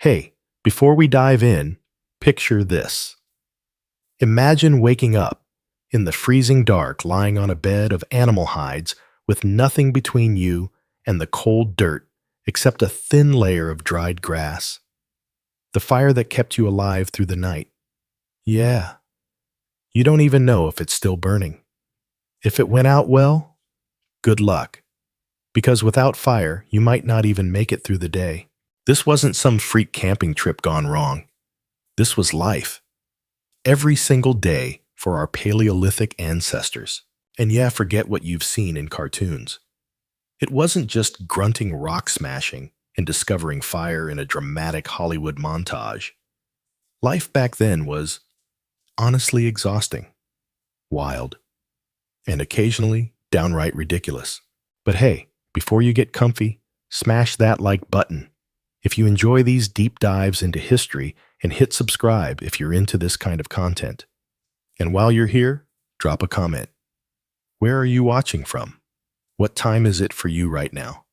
Hey, before we dive in, picture this. Imagine waking up in the freezing dark, lying on a bed of animal hides with nothing between you and the cold dirt except a thin layer of dried grass. The fire that kept you alive through the night. Yeah, you don't even know if it's still burning. If it went out well, good luck. Because without fire, you might not even make it through the day. This wasn't some freak camping trip gone wrong. This was life. Every single day for our Paleolithic ancestors. And yeah, forget what you've seen in cartoons. It wasn't just grunting rock smashing and discovering fire in a dramatic Hollywood montage. Life back then was honestly exhausting, wild, and occasionally downright ridiculous. But hey, before you get comfy, smash that like button. If you enjoy these deep dives into history, and hit subscribe if you're into this kind of content. And while you're here, drop a comment. Where are you watching from? What time is it for you right now?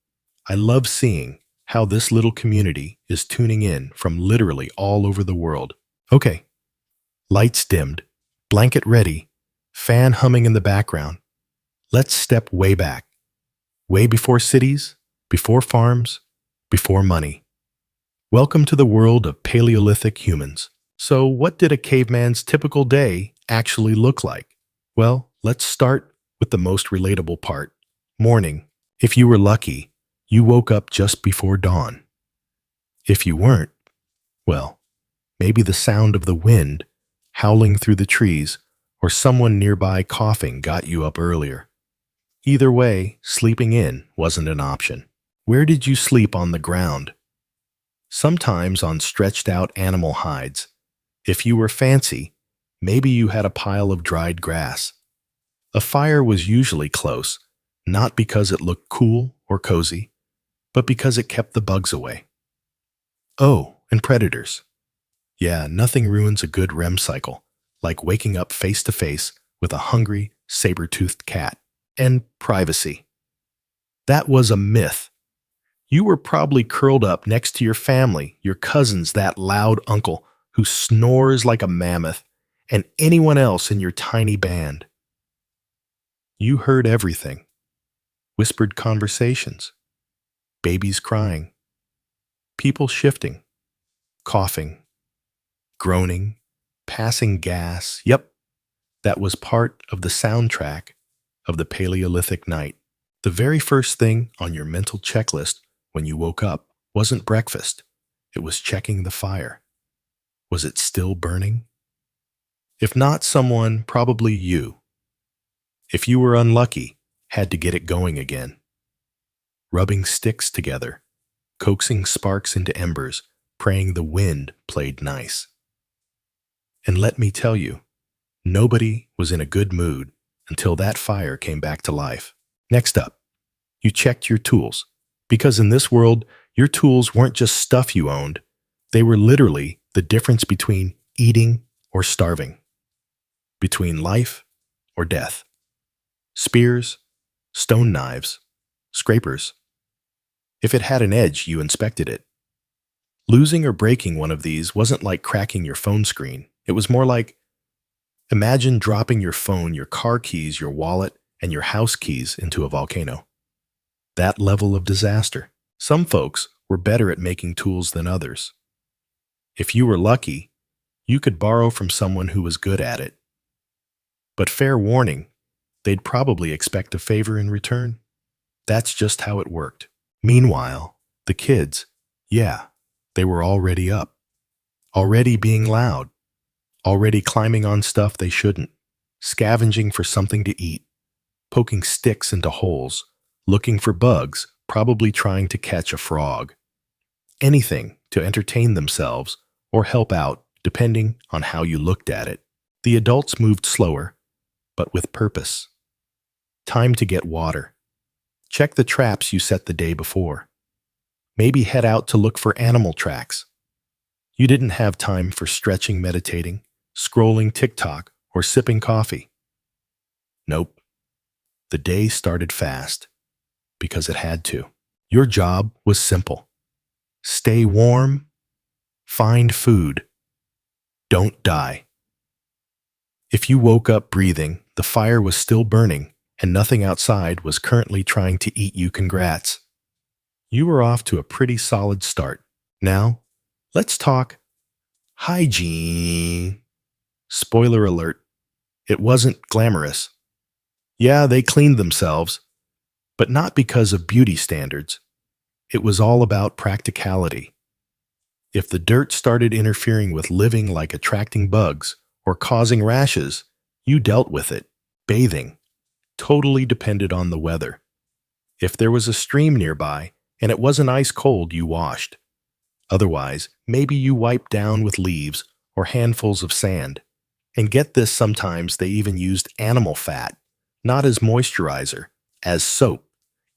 I love seeing how this little community is tuning in from literally all over the world. Okay, lights dimmed, blanket ready, fan humming in the background. Let's step way back. Way before cities, before farms, before money. Welcome to the world of Paleolithic humans. So what did a caveman's typical day actually look like? Well, let's start with the most relatable part. Morning. If you were lucky, you woke up just before dawn. If you weren't, well, maybe the sound of the wind howling through the trees or someone nearby coughing got you up earlier. Either way, sleeping in wasn't an option. Where did you sleep on the ground? Sometimes on stretched-out animal hides. If you were fancy, maybe you had a pile of dried grass. A fire was usually close, not because it looked cool or cozy, but because it kept the bugs away. Oh, and predators. Yeah, nothing ruins a good REM cycle, like waking up face-to-face with a hungry, saber-toothed cat. And privacy. That was a myth. You were probably curled up next to your family, your cousins, that loud uncle who snores like a mammoth, and anyone else in your tiny band. You heard everything. Whispered conversations, babies crying, people shifting, coughing, groaning, passing gas. Yep, that was part of the soundtrack of the Paleolithic night. The very first thing on your mental checklist when you woke up wasn't breakfast. It was checking the fire. Was it still burning? If not someone, probably you. If you were unlucky, had to get it going again. Rubbing sticks together, coaxing sparks into embers, praying the wind played nice. And let me tell you, nobody was in a good mood until that fire came back to life. Next up, you checked your tools. Because in this world, your tools weren't just stuff you owned. They were literally the difference between eating or starving, between life or death. Spears, stone knives, scrapers. If it had an edge, you inspected it. Losing or breaking one of these wasn't like cracking your phone screen. It was more like, imagine dropping your phone, your car keys, your wallet, and your house keys into a volcano. That level of disaster. Some folks were better at making tools than others. If you were lucky, you could borrow from someone who was good at it. But fair warning, they'd probably expect a favor in return. That's just how it worked. Meanwhile, the kids, yeah, they were already up. Already being loud. Already climbing on stuff they shouldn't. Scavenging for something to eat. Poking sticks into holes. Looking for bugs, probably trying to catch a frog. Anything to entertain themselves or help out, depending on how you looked at it. The adults moved slower, but with purpose. Time to get water. Check the traps you set the day before. Maybe head out to look for animal tracks. You didn't have time for stretching, meditating, scrolling TikTok, or sipping coffee. Nope. The day started fast. Because it had to. Your job was simple. Stay warm Find food. Don't die. If you woke up breathing, the fire was still burning, and nothing outside was currently trying to eat you, congrats. You were off to a pretty solid start. Now, let's talk hygiene. Spoiler alert, it wasn't glamorous. Yeah, they cleaned themselves, but not because of beauty standards. It was all about practicality. If the dirt started interfering with living, like attracting bugs or causing rashes, you dealt with it. Bathing totally depended on the weather. If there was a stream nearby and it wasn't ice cold, you washed. Otherwise, maybe you wiped down with leaves or handfuls of sand. And get this, sometimes they even used animal fat, not as moisturizer, as soap.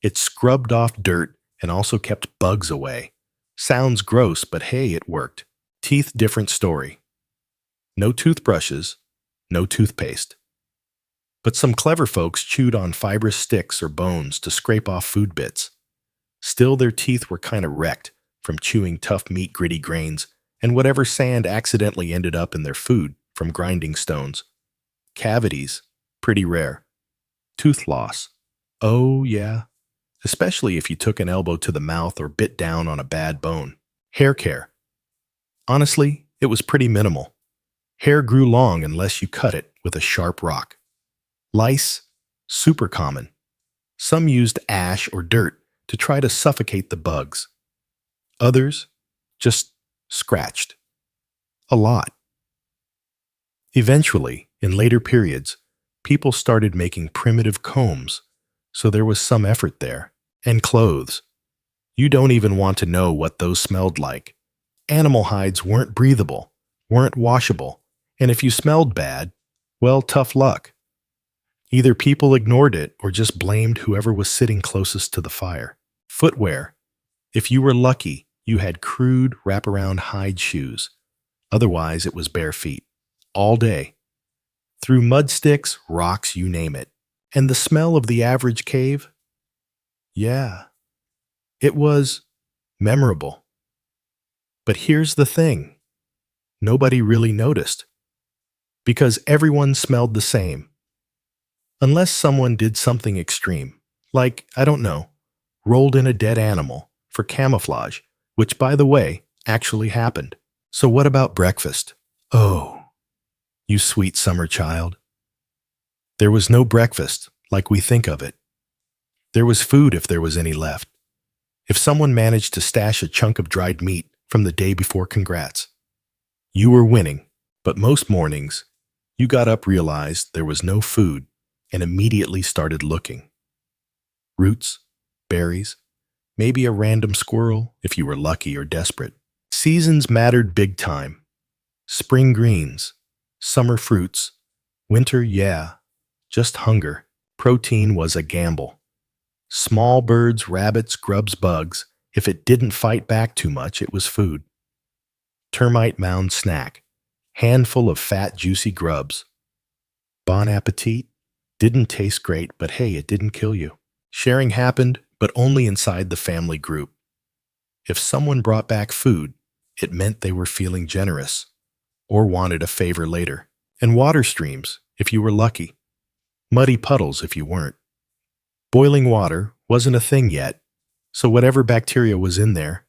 It scrubbed off dirt and also kept bugs away. Sounds gross, but hey, it worked. Teeth, different story. No toothbrushes, no toothpaste. But some clever folks chewed on fibrous sticks or bones to scrape off food bits. Still, their teeth were kind of wrecked from chewing tough meat, gritty grains, and whatever sand accidentally ended up in their food from grinding stones. Cavities, pretty rare. Tooth loss, oh yeah, especially if you took an elbow to the mouth or bit down on a bad bone. Hair care. Honestly, it was pretty minimal. Hair grew long unless you cut it with a sharp rock. Lice, super common. Some used ash or dirt to try to suffocate the bugs. Others just scratched. A lot. Eventually, in later periods, people started making primitive combs, so there was some effort there. And clothes. You don't even want to know what those smelled like. Animal hides weren't breathable, weren't washable, and if you smelled bad, well, tough luck. Either people ignored it or just blamed whoever was sitting closest to the fire. Footwear. If you were lucky, you had crude wraparound hide shoes. Otherwise, it was bare feet. All day. Through mud sticks, rocks, you name it. And the smell of the average cave? Yeah, it was memorable. But here's the thing. Nobody really noticed. Because everyone smelled the same. Unless someone did something extreme, like, I don't know, rolled in a dead animal for camouflage, which, by the way, actually happened. So what about breakfast? Oh, you sweet summer child. There was no breakfast like we think of it. There was food if there was any left. If someone managed to stash a chunk of dried meat from the day before, congrats. You were winning, but most mornings, you got up, realized there was no food, and immediately started looking. Roots, berries, maybe a random squirrel if you were lucky or desperate. Seasons mattered big time. Spring greens, summer fruits, winter, yeah, just hunger. Protein was a gamble. Small birds, rabbits, grubs, bugs. If it didn't fight back too much, it was food. Termite mound snack. Handful of fat, juicy grubs. Bon appetit. Didn't taste great, but hey, it didn't kill you. Sharing happened, but only inside the family group. If someone brought back food, it meant they were feeling generous or wanted a favor later. And water streams, if you were lucky. Muddy puddles if you weren't. Boiling water wasn't a thing yet, so whatever bacteria was in there,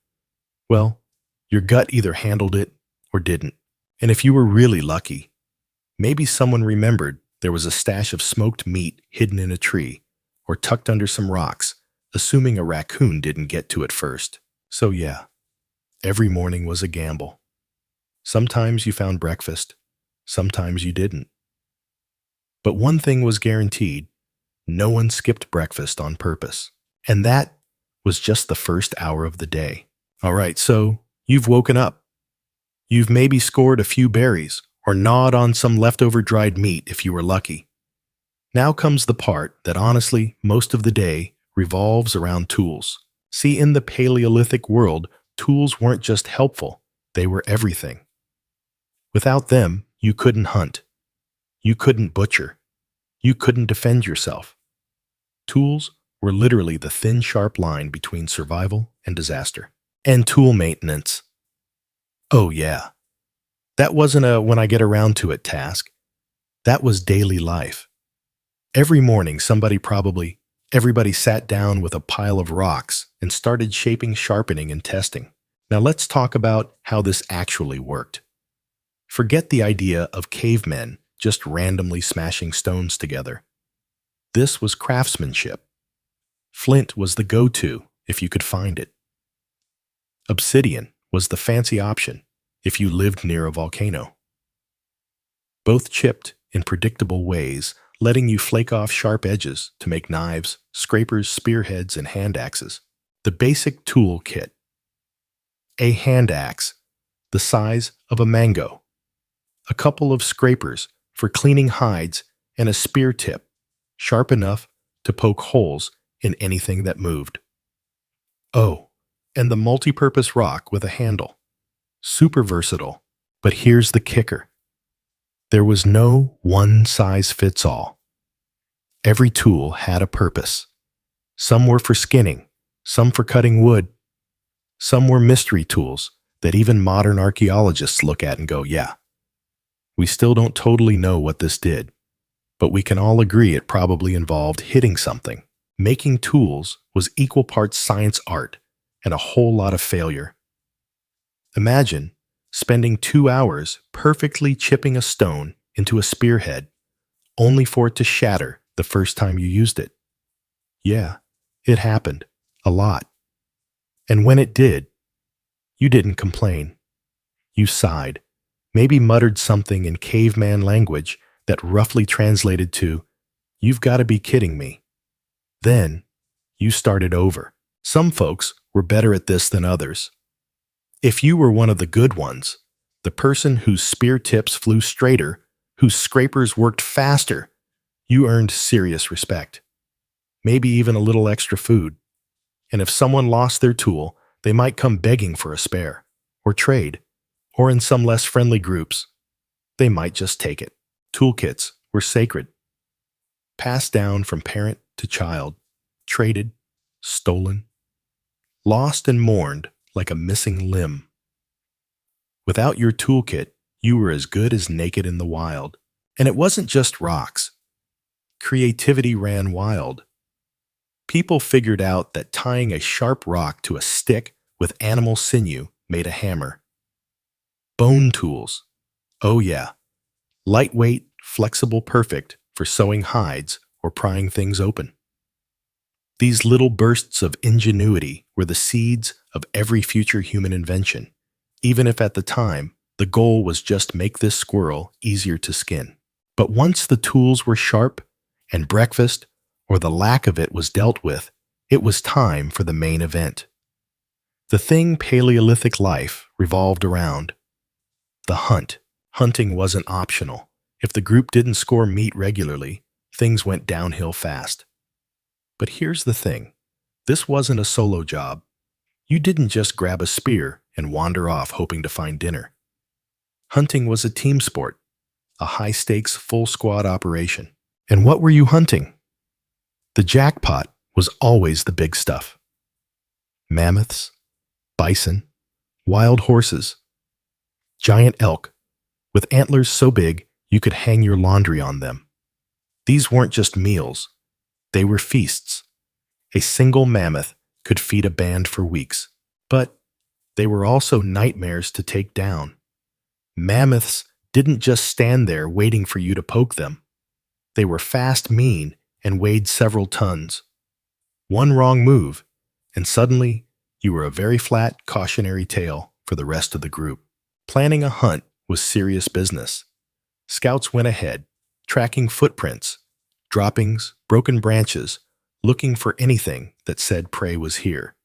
well, your gut either handled it or didn't. And if you were really lucky, maybe someone remembered there was a stash of smoked meat hidden in a tree or tucked under some rocks, assuming a raccoon didn't get to it first. So yeah, every morning was a gamble. Sometimes you found breakfast, sometimes you didn't. But one thing was guaranteed. No one skipped breakfast on purpose. And that was just the first hour of the day. All right, so you've woken up. You've maybe scored a few berries or gnawed on some leftover dried meat if you were lucky. Now comes the part that honestly most of the day revolves around tools. See, in the Paleolithic world, tools weren't just helpful, they were everything. Without them, you couldn't hunt. You couldn't butcher. You couldn't defend yourself. Tools were literally the thin, sharp line between survival and disaster. And tool maintenance. Oh yeah, that wasn't a when I get around to it task. That was daily life. Every morning, everybody sat down with a pile of rocks and started shaping, sharpening, and testing. Now let's talk about how this actually worked. Forget the idea of cavemen just randomly smashing stones together. This was craftsmanship. Flint was the go-to if you could find it. Obsidian was the fancy option if you lived near a volcano. Both chipped in predictable ways, letting you flake off sharp edges to make knives, scrapers, spearheads, and hand axes. The basic tool kit. A hand axe, the size of a mango. A couple of scrapers for cleaning hides, and a spear tip, sharp enough to poke holes in anything that moved. Oh, and the multi-purpose rock with a handle. Super versatile. But here's the kicker. There was no one-size-fits-all. Every tool had a purpose. Some were for skinning, some for cutting wood. Some were mystery tools that even modern archaeologists look at and go, yeah, we still don't totally know what this did, but we can all agree it probably involved hitting something. Making tools was equal parts science art and a whole lot of failure. Imagine spending 2 hours perfectly chipping a stone into a spearhead, only for it to shatter the first time you used it. Yeah, it happened. A lot. And when it did, you didn't complain. You sighed, maybe muttered something in caveman language that roughly translated to, "You've got to be kidding me." Then, you started over. Some folks were better at this than others. If you were one of the good ones, the person whose spear tips flew straighter, whose scrapers worked faster, you earned serious respect. Maybe even a little extra food. And if someone lost their tool, they might come begging for a spare, or trade, or in some less friendly groups, they might just take it. Toolkits were sacred, passed down from parent to child, traded, stolen, lost and mourned like a missing limb. Without your toolkit, you were as good as naked in the wild. And it wasn't just rocks. Creativity ran wild. People figured out that tying a sharp rock to a stick with animal sinew made a hammer. Bone tools. Oh yeah. Lightweight, flexible, perfect for sewing hides or prying things open. These little bursts of ingenuity were the seeds of every future human invention, even if at the time the goal was just make this squirrel easier to skin. But once the tools were sharp and breakfast, or the lack of it, was dealt with, it was time for the main event. The thing Paleolithic life revolved around. The hunt. Hunting wasn't optional. If the group didn't score meat regularly, things went downhill fast. But here's the thing. This wasn't a solo job. You didn't just grab a spear and wander off hoping to find dinner. Hunting was a team sport, a high-stakes, full-squad operation. And what were you hunting? The jackpot was always the big stuff. Mammoths, bison, wild horses, giant elk, with antlers so big you could hang your laundry on them. These weren't just meals, they were feasts. A single mammoth could feed a band for weeks, but they were also nightmares to take down. Mammoths didn't just stand there waiting for you to poke them. They were fast, mean, and weighed several tons. One wrong move, and suddenly you were a very flat, cautionary tale for the rest of the group. Planning a hunt was serious business. Scouts went ahead, tracking footprints, droppings, broken branches, looking for anything that said prey was here.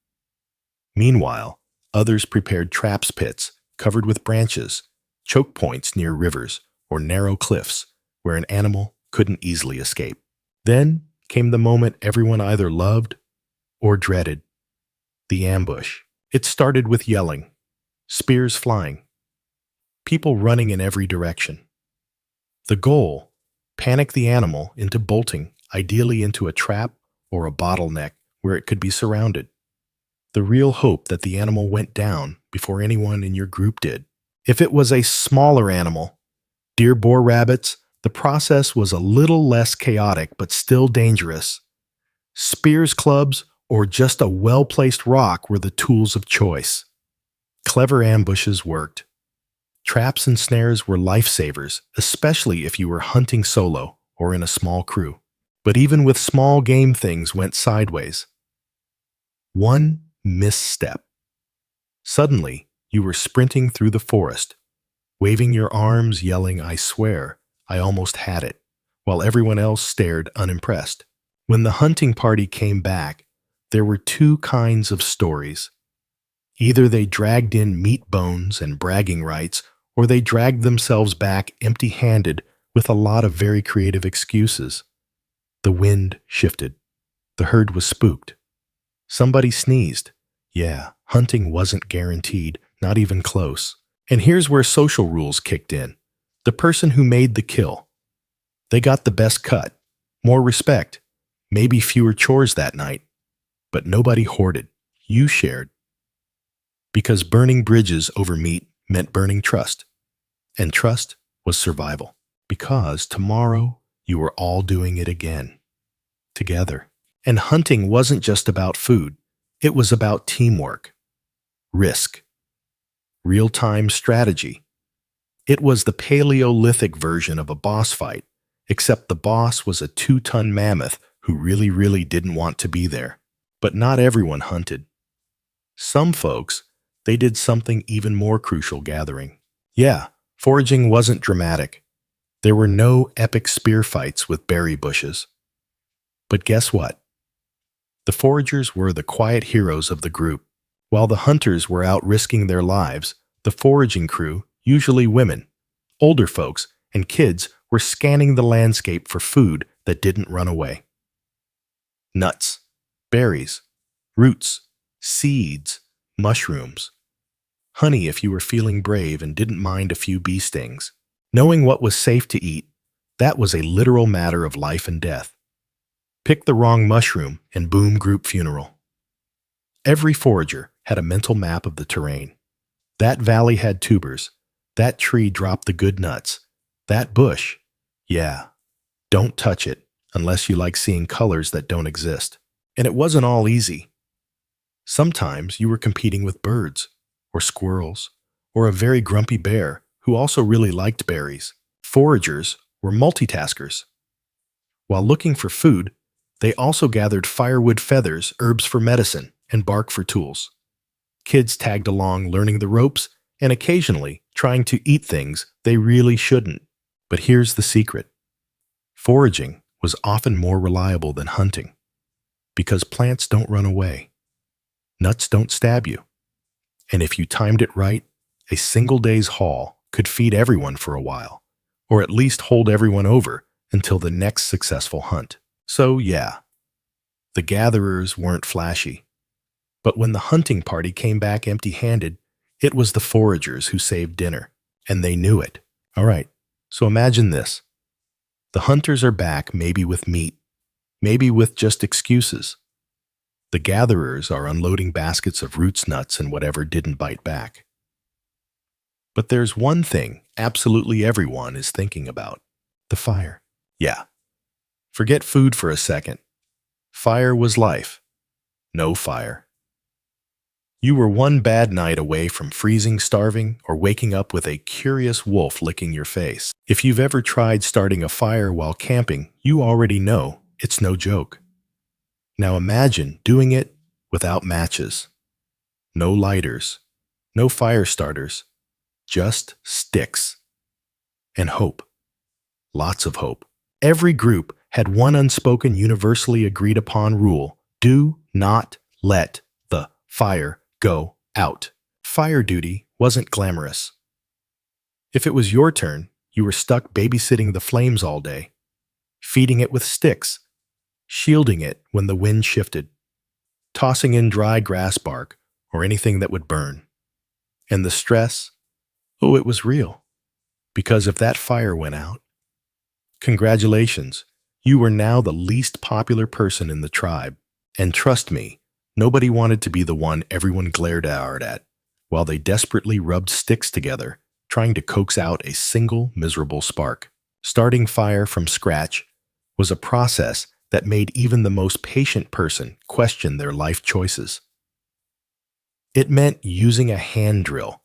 Meanwhile, others prepared traps pits covered with branches, choke points near rivers or narrow cliffs where an animal couldn't easily escape. Then came the moment everyone either loved or dreaded, the ambush. It started with yelling, spears flying, people running in every direction. The goal, panic the animal into bolting, ideally into a trap or a bottleneck where it could be surrounded. The real hope that the animal went down before anyone in your group did. If it was a smaller animal, deer, boar, rabbits, the process was a little less chaotic but still dangerous. Spears, clubs, or just a well-placed rock were the tools of choice. Clever ambushes worked. Traps and snares were lifesavers, especially if you were hunting solo or in a small crew. But even with small game, things went sideways. One misstep. Suddenly, you were sprinting through the forest, waving your arms, yelling, "I swear, I almost had it," while everyone else stared unimpressed. When the hunting party came back, there were two kinds of stories. Either they dragged in meat bones and bragging rights, or they dragged themselves back empty-handed with a lot of very creative excuses. The wind shifted. The herd was spooked. Somebody sneezed. Yeah, hunting wasn't guaranteed, not even close. And here's where social rules kicked in. The person who made the kill. They got the best cut, more respect, maybe fewer chores that night. But nobody hoarded. You shared. Because burning bridges over meat meant burning trust. And trust was survival. Because tomorrow you were all doing it again. Together. And hunting wasn't just about food. It was about teamwork. Risk. Real-time strategy. It was the Paleolithic version of a boss fight, except the boss was a 2-ton mammoth who really didn't want to be there. But not everyone hunted. Some folks, they did something even more crucial: gathering. Yeah, foraging wasn't dramatic. There were no epic spear fights with berry bushes. But guess what? The foragers were the quiet heroes of the group. While the hunters were out risking their lives, the foraging crew, usually women, older folks, and kids, were scanning the landscape for food that didn't run away. Nuts, berries, roots, seeds, mushrooms. Honey if you were feeling brave and didn't mind a few bee stings. Knowing what was safe to eat, that was a literal matter of life and death. Pick the wrong mushroom and boom, group funeral. Every forager had a mental map of the terrain. That valley had tubers. That tree dropped the good nuts. That bush, yeah, don't touch it unless you like seeing colors that don't exist. And it wasn't all easy. Sometimes you were competing with birds, or squirrels, or a very grumpy bear who also really liked berries. Foragers were multitaskers. While looking for food, they also gathered firewood, feathers, herbs for medicine, and bark for tools. Kids tagged along learning the ropes and occasionally trying to eat things they really shouldn't. But here's the secret. Foraging was often more reliable than hunting because plants don't run away. Nuts don't stab you. And if you timed it right, a single day's haul could feed everyone for a while, or at least hold everyone over until the next successful hunt. So yeah, the gatherers weren't flashy. But when the hunting party came back empty-handed, it was the foragers who saved dinner, and they knew it. All right, so imagine this. The hunters are back, maybe with meat, maybe with just excuses. The gatherers are unloading baskets of roots, nuts, and whatever didn't bite back. But there's one thing absolutely everyone is thinking about: the fire. Yeah. Forget food for a second. Fire was life. No fire. You were one bad night away from freezing, starving, or waking up with a curious wolf licking your face. If you've ever tried starting a fire while camping, you already know it's no joke. Now imagine doing it without matches. No lighters, no fire starters, just sticks. And hope. Lots of hope. Every group had one unspoken, universally agreed upon rule: do not let the fire go out. Fire duty wasn't glamorous. If it was your turn, you were stuck babysitting the flames all day, feeding it with sticks, shielding it when the wind shifted, tossing in dry grass bark or anything that would burn. And the stress, oh, it was real. Because if that fire went out, congratulations, you were now the least popular person in the tribe. And trust me, nobody wanted to be the one everyone glared at while they desperately rubbed sticks together trying to coax out a single miserable spark. Starting fire from scratch was a process that made even the most patient person question their life choices. It meant using a hand drill,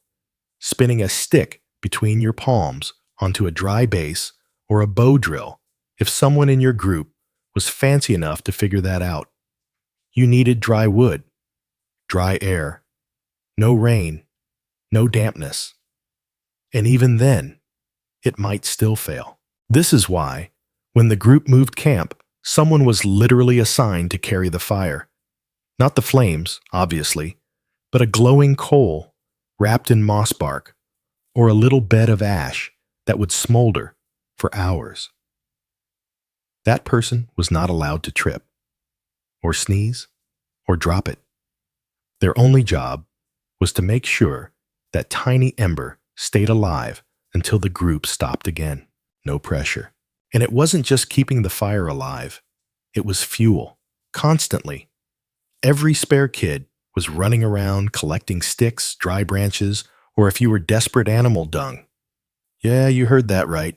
spinning a stick between your palms onto a dry base, or a bow drill if someone in your group was fancy enough to figure that out. You needed dry wood, dry air, no rain, no dampness. And even then, it might still fail. This is why, when the group moved camp, someone was literally assigned to carry the fire. Not the flames, obviously, but a glowing coal wrapped in moss bark, or a little bed of ash that would smolder for hours. That person was not allowed to trip, or sneeze, or drop it. Their only job was to make sure that tiny ember stayed alive until the group stopped again. No pressure. And it wasn't just keeping the fire alive. It was fuel, constantly. Every spare kid was running around collecting sticks, dry branches, or if you were desperate, animal dung. Yeah, you heard that right.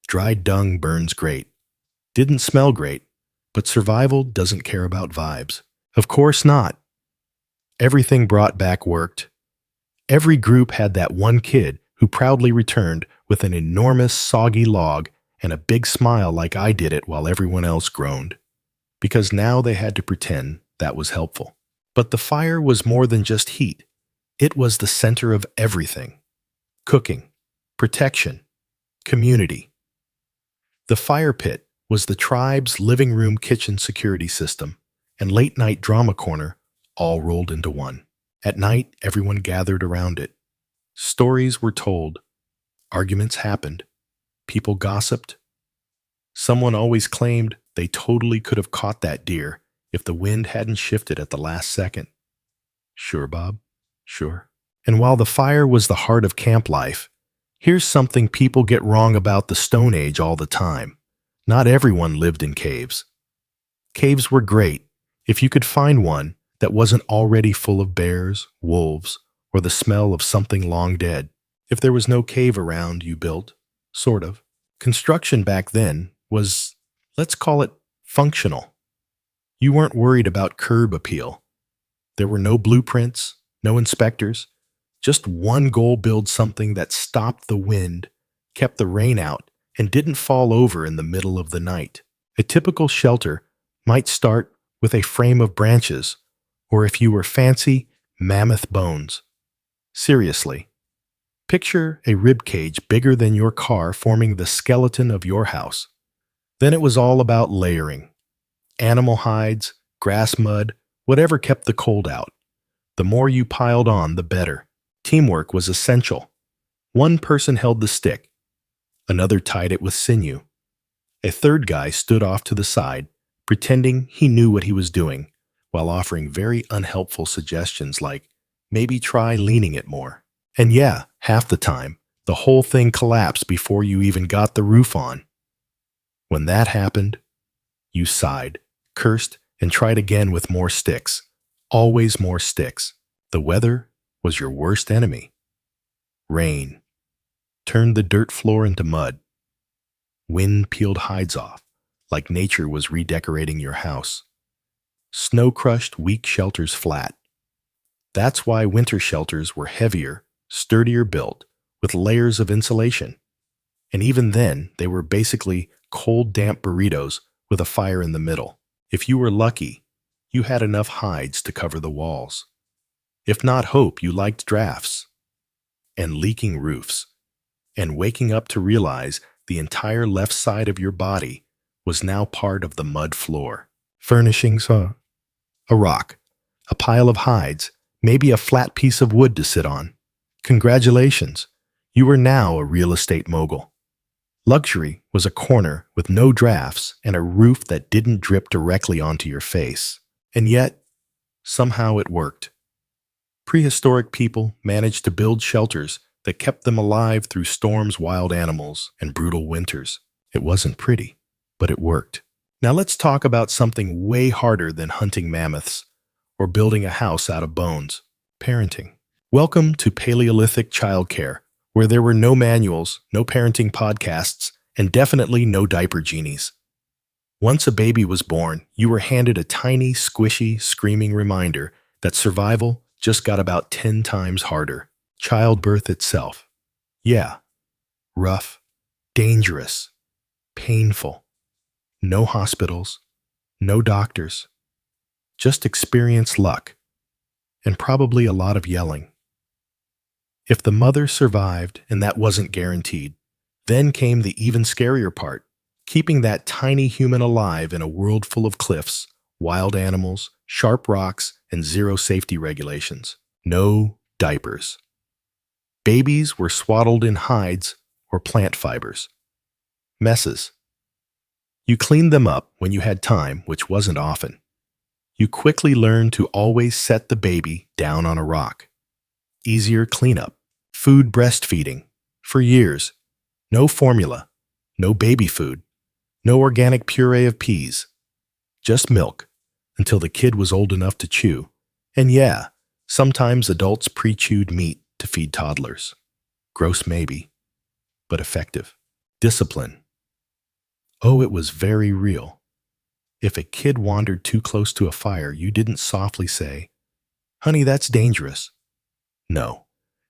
Dried dung burns great. Didn't smell great, but survival doesn't care about vibes. Of course not. Everything brought back worked. Every group had that one kid who proudly returned with an enormous soggy log and a big smile like I did it while everyone else groaned. Because now they had to pretend that was helpful. But the fire was more than just heat. It was the center of everything. Cooking, protection, community. The fire pit was the tribe's living room kitchen security system and late-night drama corner all rolled into one. At night, everyone gathered around it. Stories were told. Arguments happened. People gossiped. Someone always claimed they totally could have caught that deer if the wind hadn't shifted at the last second. Sure, Bob. Sure. And while the fire was the heart of camp life, here's something people get wrong about the Stone Age all the time. Not everyone lived in caves. Caves were great if you could find one that wasn't already full of bears, wolves, or the smell of something long dead. If there was no cave around, you built, sort of. Construction back then was, let's call it, functional. You weren't worried about curb appeal. There were no blueprints, no inspectors, just one goal: build something that stopped the wind, kept the rain out, and didn't fall over in the middle of the night. A typical shelter might start with a frame of branches, or if you were fancy, mammoth bones. Seriously, picture a rib cage bigger than your car forming the skeleton of your house. Then it was all about layering. Animal hides, grass mud, whatever kept the cold out. The more you piled on, the better. Teamwork was essential. One person held the stick. Another tied it with sinew. A third guy stood off to the side, pretending he knew what he was doing, while offering very unhelpful suggestions like, maybe try leaning it more. And yeah, half the time, the whole thing collapsed before you even got the roof on. When that happened, you sighed, cursed, and tried again with more sticks. Always more sticks. The weather was your worst enemy. Rain turned the dirt floor into mud. Wind peeled hides off, like nature was redecorating your house. Snow crushed weak shelters flat. That's why winter shelters were heavier, sturdier built, with layers of insulation. And even then, they were basically cold, damp burritos with a fire in the middle. If you were lucky, you had enough hides to cover the walls. If not hope, you liked drafts and leaking roofs, and waking up to realize the entire left side of your body was now part of the mud floor. Furnishings, a rock, a pile of hides, maybe a flat piece of wood to sit on. Congratulations, you were now a real estate mogul. Luxury was a corner with no drafts and a roof that didn't drip directly onto your face. And yet, somehow it worked. Prehistoric people managed to build shelters that kept them alive through storms, wild animals, and brutal winters. It wasn't pretty, but it worked. Now let's talk about something way harder than hunting mammoths or building a house out of bones: parenting. Welcome to Paleolithic childcare, where there were no manuals, no parenting podcasts, and definitely no diaper genies. Once a baby was born, you were handed a tiny, squishy, screaming reminder that survival just got about 10 times harder. Childbirth itself. Yeah, rough, dangerous, painful. No hospitals, no doctors, just experience luck, and probably a lot of yelling. If the mother survived, and that wasn't guaranteed, then came the even scarier part, keeping that tiny human alive in a world full of cliffs, wild animals, sharp rocks, and zero safety regulations. No diapers. Babies were swaddled in hides or plant fibers. Messes. You cleaned them up when you had time, which wasn't often. You quickly learned to always set the baby down on a rock. Easier cleanup. Food breastfeeding. For years. No formula. No baby food. No organic puree of peas. Just milk, until the kid was old enough to chew. And yeah, sometimes adults pre-chewed meat to feed toddlers. Gross maybe, but effective. Discipline. Oh, it was very real. If a kid wandered too close to a fire, you didn't softly say, "Honey, that's dangerous." No,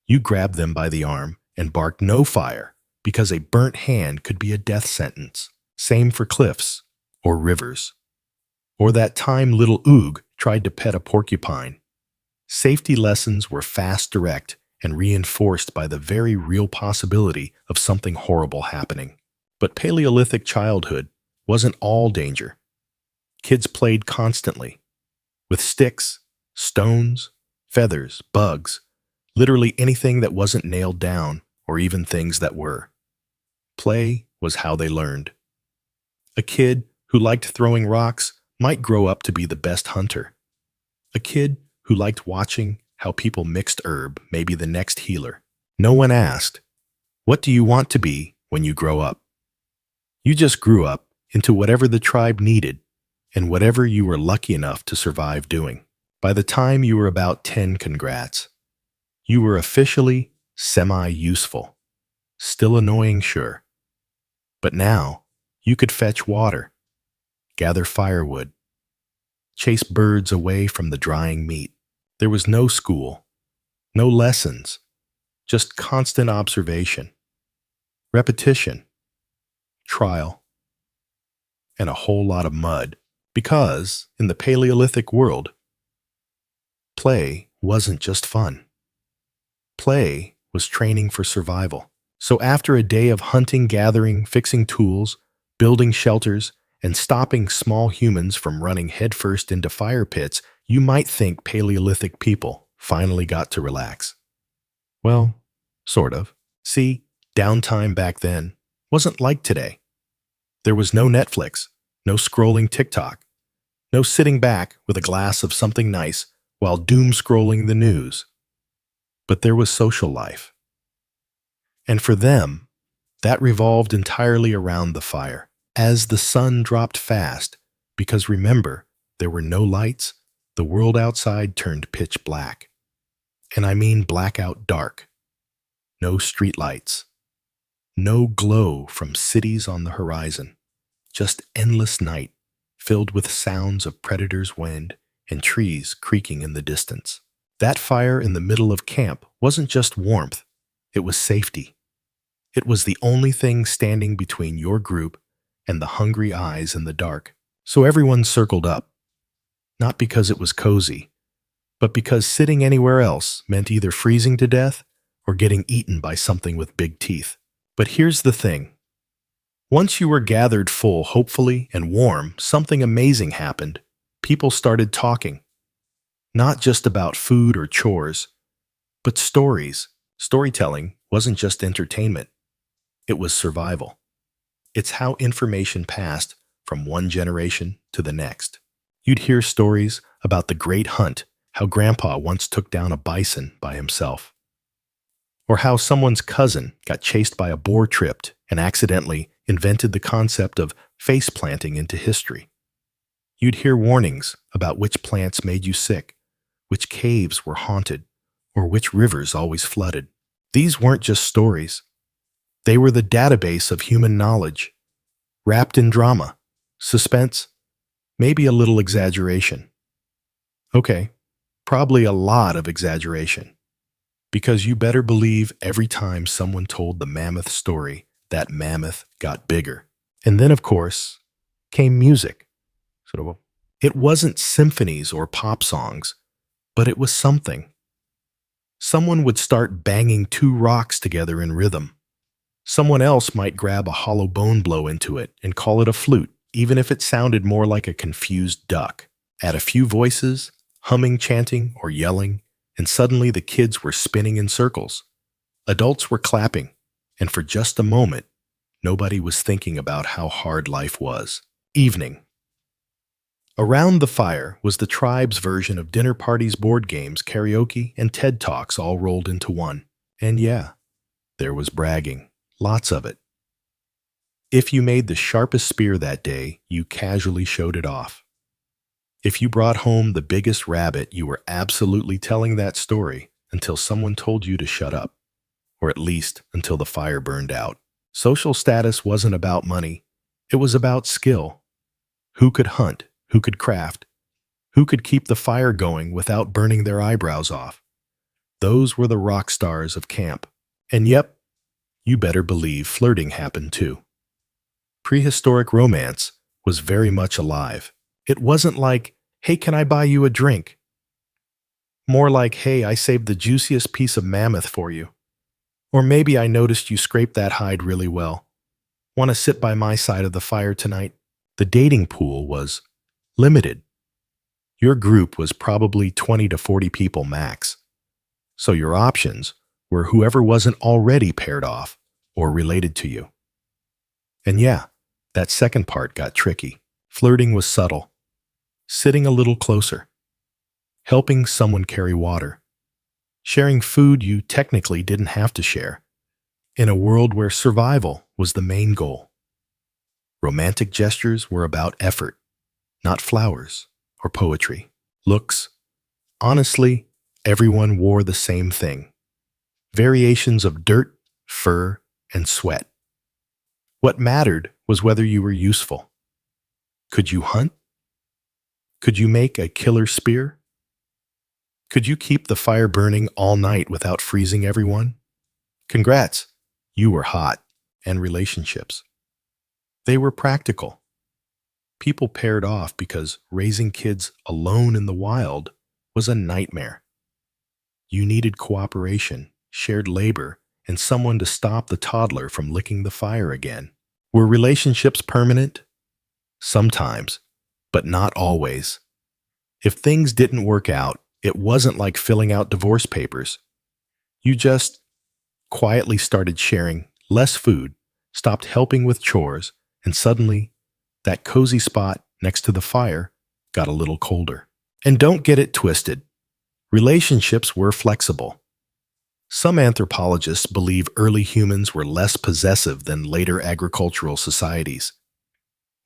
you grabbed them by the arm and barked "No fire," because a burnt hand could be a death sentence. Same for cliffs or rivers. Or that time little Oog tried to pet a porcupine. Safety lessons were fast, direct, and reinforced by the very real possibility of something horrible happening. But Paleolithic childhood wasn't all danger. Kids played constantly, with sticks, stones, feathers, bugs, literally anything that wasn't nailed down, or even things that were. Play was how they learned. A kid who liked throwing rocks might grow up to be the best hunter. A kid who liked watching how people mixed herb may be the next healer. No one asked, "What do you want to be when you grow up?" You just grew up into whatever the tribe needed and whatever you were lucky enough to survive doing. By the time you were about 10, congrats. You were officially semi-useful. Still annoying, sure. But now, you could fetch water, gather firewood, chase birds away from the drying meat. There was no school, no lessons, just constant observation, repetition, trial, and a whole lot of mud. Because, in the Paleolithic world, play wasn't just fun. Play was training for survival. So after a day of hunting, gathering, fixing tools, building shelters, and stopping small humans from running headfirst into fire pits, you might think Paleolithic people finally got to relax. Well, sort of. See, downtime back then wasn't like today. There was no Netflix, no scrolling TikTok, no sitting back with a glass of something nice while doom-scrolling the news. But there was social life. And for them, that revolved entirely around the fire. As the sun dropped fast, because remember, there were no lights, the world outside turned pitch black. And I mean blackout dark. No streetlights. No glow from cities on the horizon. Just endless night, filled with sounds of predators' wind and trees creaking in the distance. That fire in the middle of camp wasn't just warmth, it was safety. It was the only thing standing between your group and the hungry eyes in the dark. So everyone circled up, not because it was cozy, but because sitting anywhere else meant either freezing to death or getting eaten by something with big teeth. But here's the thing. Once you were gathered full, hopefully, and warm, something amazing happened. People started talking. Not just about food or chores, but stories. Storytelling wasn't just entertainment. It was survival. It's how information passed from one generation to the next. You'd hear stories about the great hunt, how Grandpa once took down a bison by himself. Or how someone's cousin got chased by a boar tripped and accidentally invented the concept of face planting into history. You'd hear warnings about which plants made you sick, which caves were haunted, or which rivers always flooded. These weren't just stories. They were the database of human knowledge, wrapped in drama, suspense, maybe a little exaggeration. Okay, probably a lot of exaggeration. Because you better believe every time someone told the mammoth story, that mammoth got bigger. And then, of course, came music. It wasn't symphonies or pop songs, but it was something. Someone would start banging two rocks together in rhythm. Someone else might grab a hollow bone blow into it and call it a flute, even if it sounded more like a confused duck. Add a few voices, humming, chanting, or yelling, and suddenly the kids were spinning in circles. Adults were clapping, and for just a moment, nobody was thinking about how hard life was. Evening. Around the fire was the tribe's version of dinner parties, board games, karaoke, and TED Talks all rolled into one. And yeah, there was bragging. Lots of it. If you made the sharpest spear that day, you casually showed it off. If you brought home the biggest rabbit, you were absolutely telling that story until someone told you to shut up, or at least until the fire burned out. Social status wasn't about money. It was about skill. Who could hunt? Who could craft? Who could keep the fire going without burning their eyebrows off? Those were the rock stars of camp. And yep, you better believe flirting happened too. Prehistoric romance was very much alive. It wasn't like, hey, can I buy you a drink? More like, hey, I saved the juiciest piece of mammoth for you. Or maybe I noticed you scraped that hide really well. Want to sit by my side of the fire tonight? The dating pool was limited. Your group was probably 20 to 40 people max. So your options were whoever wasn't already paired off or related to you. And yeah, that second part got tricky. Flirting was subtle. Sitting a little closer. Helping someone carry water. Sharing food you technically didn't have to share. In a world where survival was the main goal. Romantic gestures were about effort, not flowers or poetry. Looks. Honestly, everyone wore the same thing. Variations of dirt, fur, and sweat. What mattered was whether you were useful. Could you hunt? Could you make a killer spear? Could you keep the fire burning all night without freezing everyone? Congrats, you were hot. And relationships. They were practical. People paired off because raising kids alone in the wild was a nightmare. You needed cooperation, shared labor, and someone to stop the toddler from licking the fire again. Were relationships permanent? Sometimes, but not always. If things didn't work out, it wasn't like filling out divorce papers. You just quietly started sharing less food, stopped helping with chores, and suddenly, that cozy spot next to the fire got a little colder. And don't get it twisted. Relationships were flexible. Some anthropologists believe early humans were less possessive than later agricultural societies.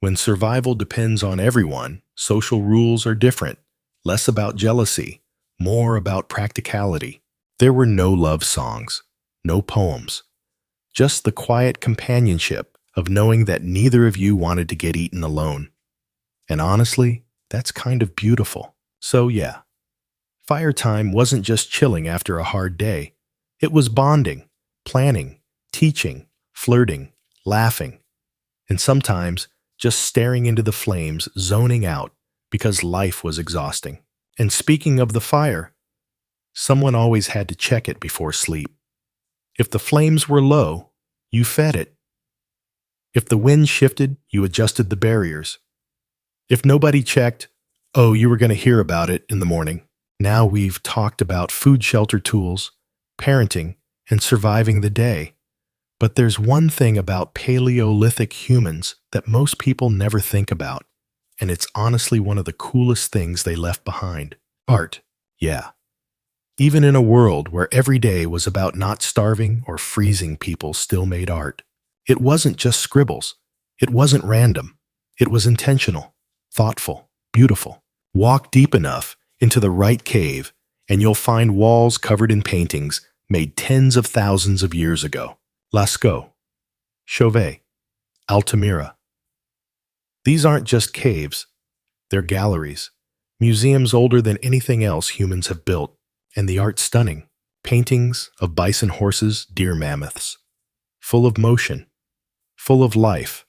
When survival depends on everyone, social rules are different, less about jealousy, more about practicality. There were no love songs, no poems, just the quiet companionship of knowing that neither of you wanted to get eaten alone. And honestly, that's kind of beautiful. So yeah, fire time wasn't just chilling after a hard day. It was bonding, planning, teaching, flirting, laughing, and sometimes just staring into the flames, zoning out because life was exhausting. And speaking of the fire, someone always had to check it before sleep. If the flames were low, you fed it. If the wind shifted, you adjusted the barriers. If nobody checked, oh, you were going to hear about it in the morning. Now we've talked about food shelter tools, parenting, and surviving the day. But there's one thing about Paleolithic humans that most people never think about, and it's honestly one of the coolest things they left behind. Art. Yeah. Even in a world where every day was about not starving or freezing, people still made art. It wasn't just scribbles. It wasn't random. It was intentional, thoughtful, beautiful. Walk deep enough into the right cave, and you'll find walls covered in paintings made tens of thousands of years ago. Lascaux, Chauvet, Altamira. These aren't just caves, they're galleries, museums older than anything else humans have built, and the art's stunning. Paintings of bison horses, deer mammoths, full of motion, full of life.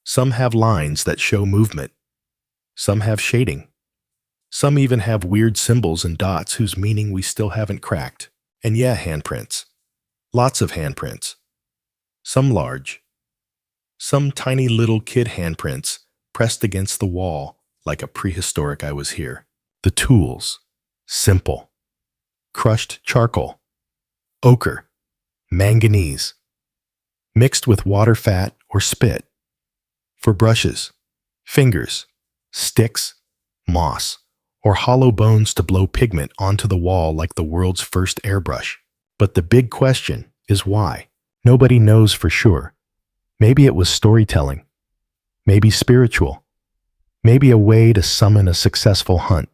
Some have lines that show movement. Some have shading. Some even have weird symbols and dots whose meaning we still haven't cracked. And yeah, handprints. Lots of handprints. Some large. Some tiny little kid handprints pressed against the wall like a prehistoric I was here. The tools. Simple. Crushed charcoal. Ochre. Manganese. Mixed with water, fat, or spit. For brushes. Fingers. Sticks. Moss. Or hollow bones to blow pigment onto the wall like the world's first airbrush. But the big question is why? Nobody knows for sure. Maybe it was storytelling. Maybe spiritual. Maybe a way to summon a successful hunt.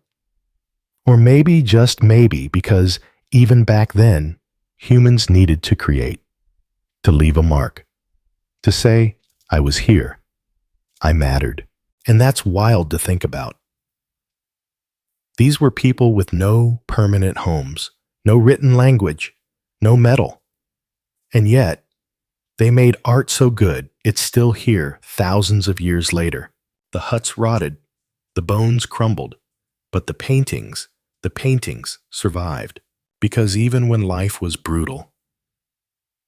Or maybe, just maybe, because even back then, humans needed to create, to leave a mark, to say, I was here, I mattered. And that's wild to think about. These were people with no permanent homes, no written language, no metal. And yet, they made art so good, it's still here thousands of years later. The huts rotted, the bones crumbled, but the paintings survived. Because even when life was brutal,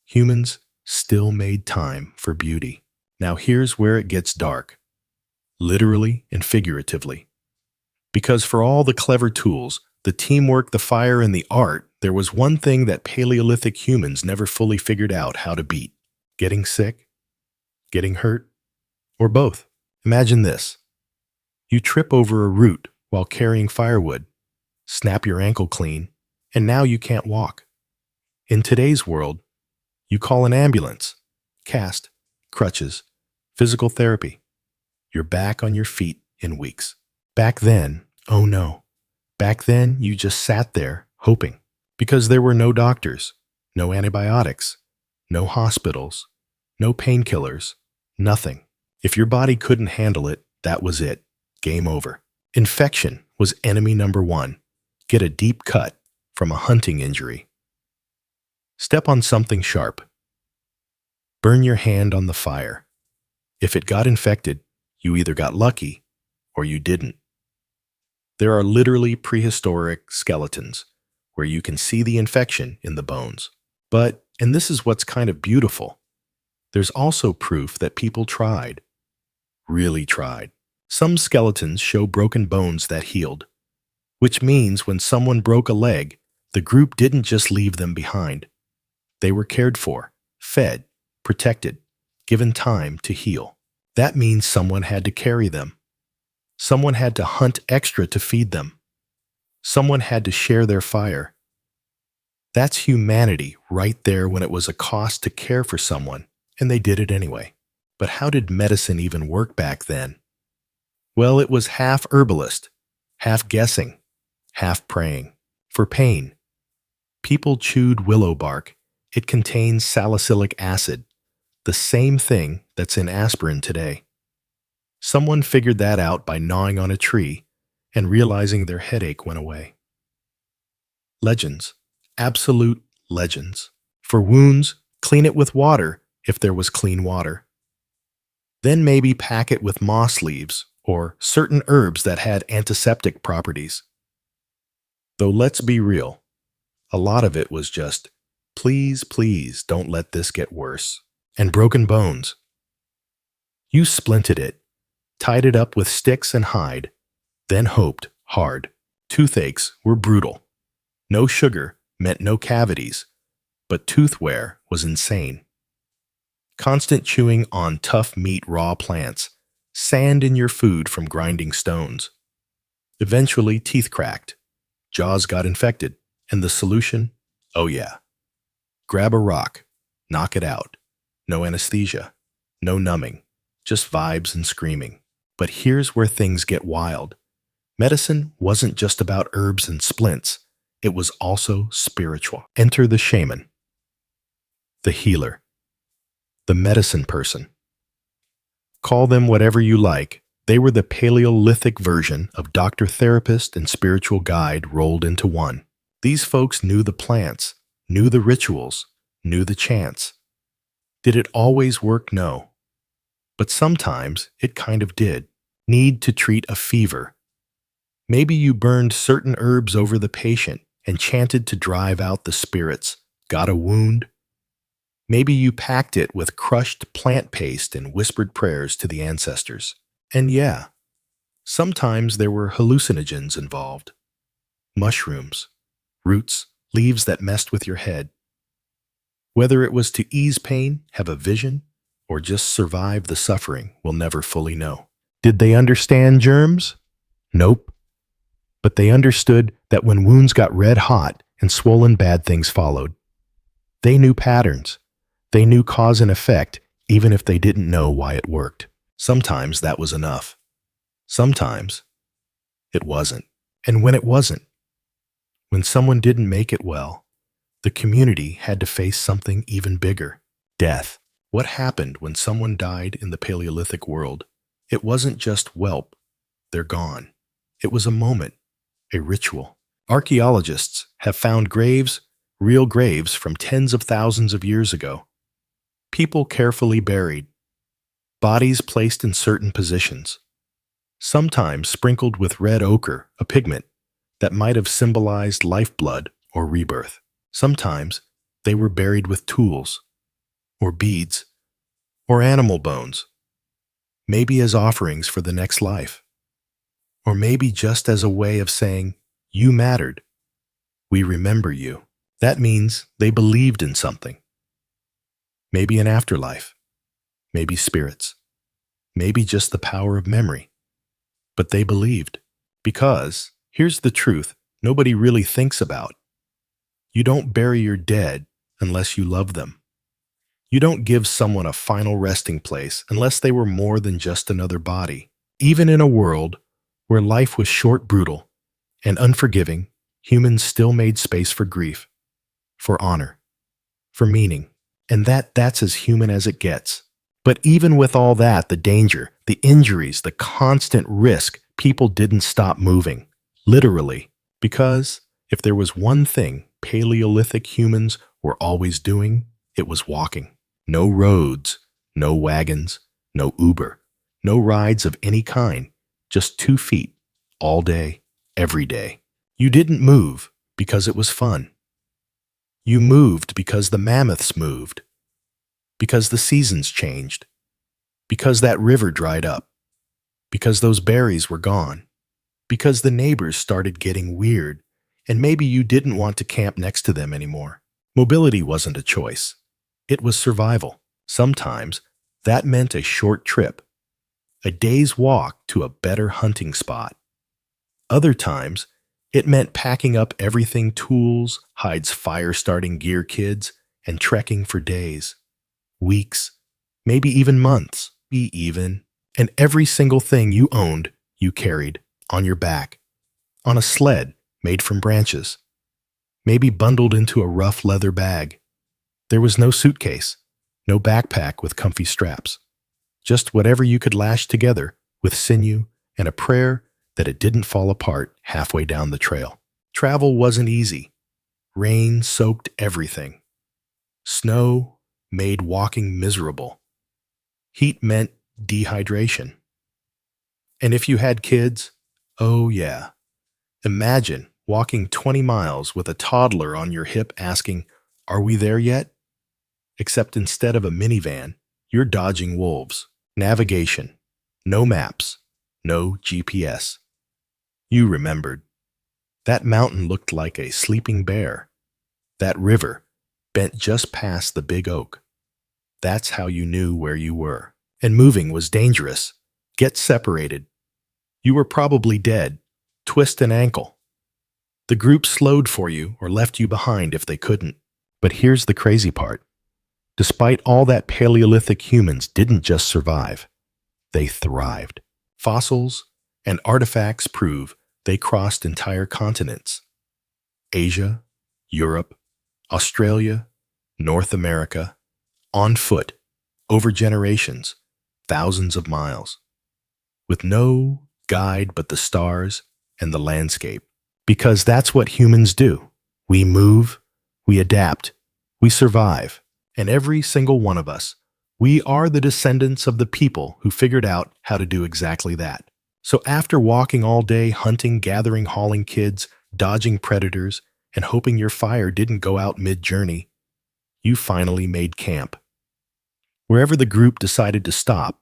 humans still made time for beauty. Now here's where it gets dark, literally and figuratively. Because for all the clever tools, the teamwork, the fire, and the art, there was one thing that Paleolithic humans never fully figured out how to beat. Getting sick? Getting hurt? Or both? Imagine this. You trip over a root while carrying firewood, snap your ankle clean, and now you can't walk. In today's world, you call an ambulance, cast, crutches, physical therapy. You're back on your feet in weeks. Back then, oh no. Back then, you just sat there hoping. Because there were no doctors, no antibiotics, no hospitals, no painkillers, nothing. If your body couldn't handle it, that was it. Game over. Infection was enemy number one. Get a deep cut from a hunting injury. Step on something sharp. Burn your hand on the fire. If it got infected, you either got lucky or you didn't. There are literally prehistoric skeletons where you can see the infection in the bones. But, and this is what's kind of beautiful, there's also proof that people tried. Really tried. Some skeletons show broken bones that healed, which means when someone broke a leg, the group didn't just leave them behind. They were cared for, fed, protected, given time to heal. That means someone had to carry them. Someone had to hunt extra to feed them. Someone had to share their fire. That's humanity right there when it was a cost to care for someone, and they did it anyway. But how did medicine even work back then? Well, it was half herbalist, half guessing, half praying. For pain, people chewed willow bark. It contains salicylic acid, the same thing that's in aspirin today. Someone figured that out by gnawing on a tree and realizing their headache went away. Legends, absolute legends. For wounds, clean it with water if there was clean water. Then maybe pack it with moss leaves or certain herbs that had antiseptic properties. Though let's be real, a lot of it was just, please, please don't let this get worse. And broken bones. You splinted it, tied it up with sticks and hide, then hoped hard. Toothaches were brutal. No sugar meant no cavities, but tooth wear was insane. Constant chewing on tough meat, raw plants, sand in your food from grinding stones. Eventually, teeth cracked, jaws got infected, and the solution? Oh yeah. Grab a rock, knock it out. No anesthesia, no numbing, just vibes and screaming. But here's where things get wild. Medicine wasn't just about herbs and splints. it was also spiritual. Enter the shaman, the healer, the medicine person. Call them whatever you like. They were the Paleolithic version of doctor, therapist, and spiritual guide rolled into one. These folks knew the plants, knew the rituals, knew the chants. Did it always work? No. But sometimes it kind of did. Need to treat a fever. Maybe you burned certain herbs over the patient and chanted to drive out the spirits. Got a wound? Maybe you packed it with crushed plant paste and whispered prayers to the ancestors. And yeah, sometimes there were hallucinogens involved. Mushrooms, roots, leaves that messed with your head. Whether it was to ease pain, have a vision, or just survive the suffering, we'll never fully know. Did they understand germs? Nope. But they understood that when wounds got red hot and swollen, bad things followed. They knew patterns. They knew cause and effect, even if they didn't know why it worked. Sometimes that was enough. Sometimes it wasn't. And when it wasn't, when someone didn't make it well, the community had to face something even bigger: death. What happened when someone died in the Paleolithic world? It wasn't just whelp, they're gone. It was a moment, a ritual. Archaeologists have found graves, real graves from tens of thousands of years ago. People carefully buried, bodies placed in certain positions, sometimes sprinkled with red ochre, a pigment that might have symbolized lifeblood or rebirth. Sometimes they were buried with tools, or beads, or animal bones, maybe as offerings for the next life, or maybe just as a way of saying, "You mattered. We remember you." That means they believed in something. Maybe an afterlife, maybe spirits, maybe just the power of memory. But they believed. Because, here's the truth nobody really thinks about. You don't bury your dead unless you love them. You don't give someone a final resting place unless they were more than just another body. Even in a world where life was short, brutal, and unforgiving, humans still made space for grief, for honor, for meaning. And that's as human as it gets. But even with all that, the danger, the injuries, the constant risk, people didn't stop moving. Literally. Because if there was one thing Paleolithic humans were always doing, it was walking. No roads, no wagons, no Uber, no rides of any kind, just 2 feet, all day, every day. You didn't move because it was fun. You moved because the mammoths moved, because the seasons changed, because that river dried up, because those berries were gone, because the neighbors started getting weird, and maybe you didn't want to camp next to them anymore. Mobility wasn't a choice. It was survival. Sometimes that meant a short trip, a day's walk to a better hunting spot. Other times, it meant packing up everything: tools, hides, fire-starting gear, kids, and trekking for days, weeks, maybe even months, and every single thing you owned, you carried on your back, on a sled made from branches, maybe bundled into a rough leather bag. There was no suitcase, no backpack with comfy straps, just whatever you could lash together with sinew and a prayer that it didn't fall apart halfway down the trail. Travel wasn't easy. Rain soaked everything. Snow made walking miserable. Heat meant dehydration. And if you had kids, oh yeah. Imagine walking 20 miles with a toddler on your hip asking, "Are we there yet?" Except instead of a minivan, you're dodging wolves. Navigation. No maps. No GPS. You remembered. That mountain looked like a sleeping bear. That river bent just past the big oak. That's how you knew where you were. And moving was dangerous. Get separated. You were probably dead. Twist an ankle. The group slowed for you or left you behind if they couldn't. But here's the crazy part. Despite all that, Paleolithic humans didn't just survive. They thrived. Fossils and artifacts prove they crossed entire continents. Asia, Europe, Australia, North America, on foot, over generations, thousands of miles, with no guide but the stars and the landscape. Because that's what humans do. We move, we adapt, we survive, and every single one of us, we are the descendants of the people who figured out how to do exactly that. So after walking all day, hunting, gathering, hauling kids, dodging predators, and hoping your fire didn't go out mid-journey, you finally made camp. Wherever the group decided to stop,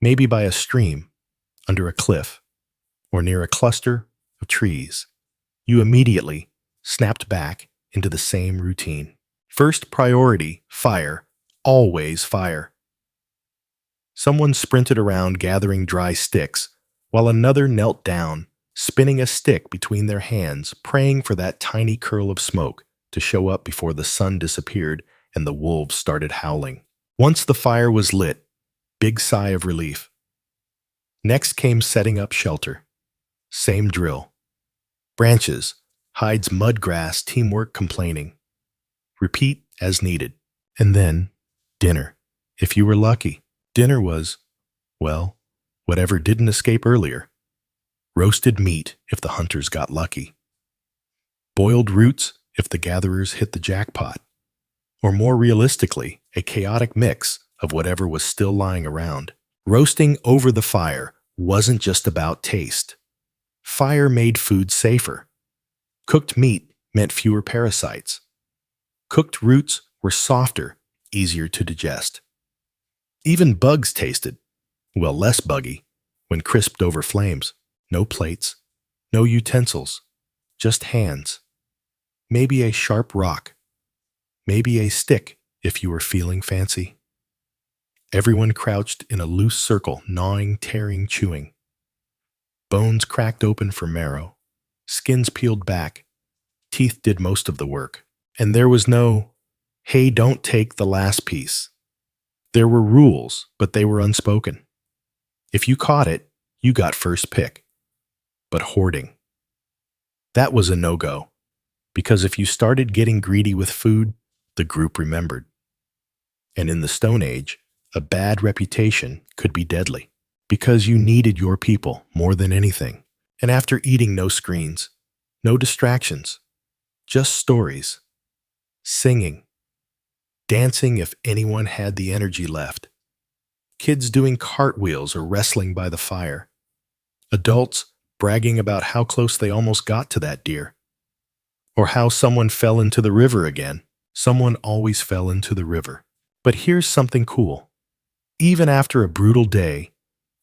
maybe by a stream, under a cliff, or near a cluster of trees, you immediately snapped back into the same routine. First priority, fire, always fire. Someone sprinted around gathering dry sticks, while another knelt down, spinning a stick between their hands, praying for that tiny curl of smoke to show up before the sun disappeared and the wolves started howling. Once the fire was lit, big sigh of relief. Next came setting up shelter. Same drill. Branches, hides, mud grass, teamwork, complaining. Repeat as needed. And then, dinner, if you were lucky. Dinner was, well, whatever didn't escape earlier. Roasted meat if the hunters got lucky. Boiled roots if the gatherers hit the jackpot. Or more realistically, a chaotic mix of whatever was still lying around. Roasting over the fire wasn't just about taste. Fire made food safer. Cooked meat meant fewer parasites. Cooked roots were softer, easier to digest. Even bugs tasted, well, less buggy, when crisped over flames. No plates, no utensils, just hands. Maybe a sharp rock. Maybe a stick if you were feeling fancy. Everyone crouched in a loose circle, gnawing, tearing, chewing. Bones cracked open for marrow. Skins peeled back. Teeth did most of the work. And there was no, hey, don't take the last piece. There were rules, but they were unspoken. If you caught it, you got first pick. But hoarding, that was a no-go. Because if you started getting greedy with food, the group remembered. And in the Stone Age, a bad reputation could be deadly. Because you needed your people more than anything. And after eating, no screens, no distractions, just stories, singing, dancing if anyone had the energy left, kids doing cartwheels or wrestling by the fire, adults bragging about how close they almost got to that deer, or how someone fell into the river again. Someone always fell into the river. But here's something cool. Even after a brutal day,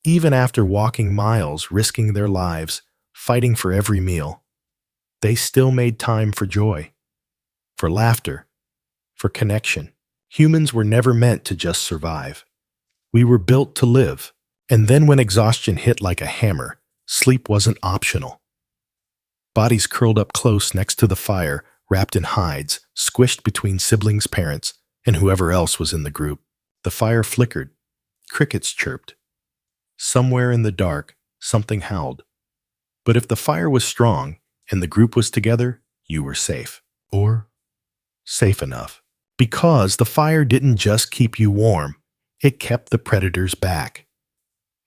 even after walking miles, risking their lives, fighting for every meal, they still made time for joy, for laughter, for connection. Humans were never meant to just survive. We were built to live. And then when exhaustion hit like a hammer, sleep wasn't optional. Bodies curled up close next to the fire, wrapped in hides, squished between siblings, parents, and whoever else was in the group. The fire flickered. Crickets chirped. Somewhere in the dark, something howled. But if the fire was strong and the group was together, you were safe. Or safe enough. Because the fire didn't just keep you warm, it kept the predators back.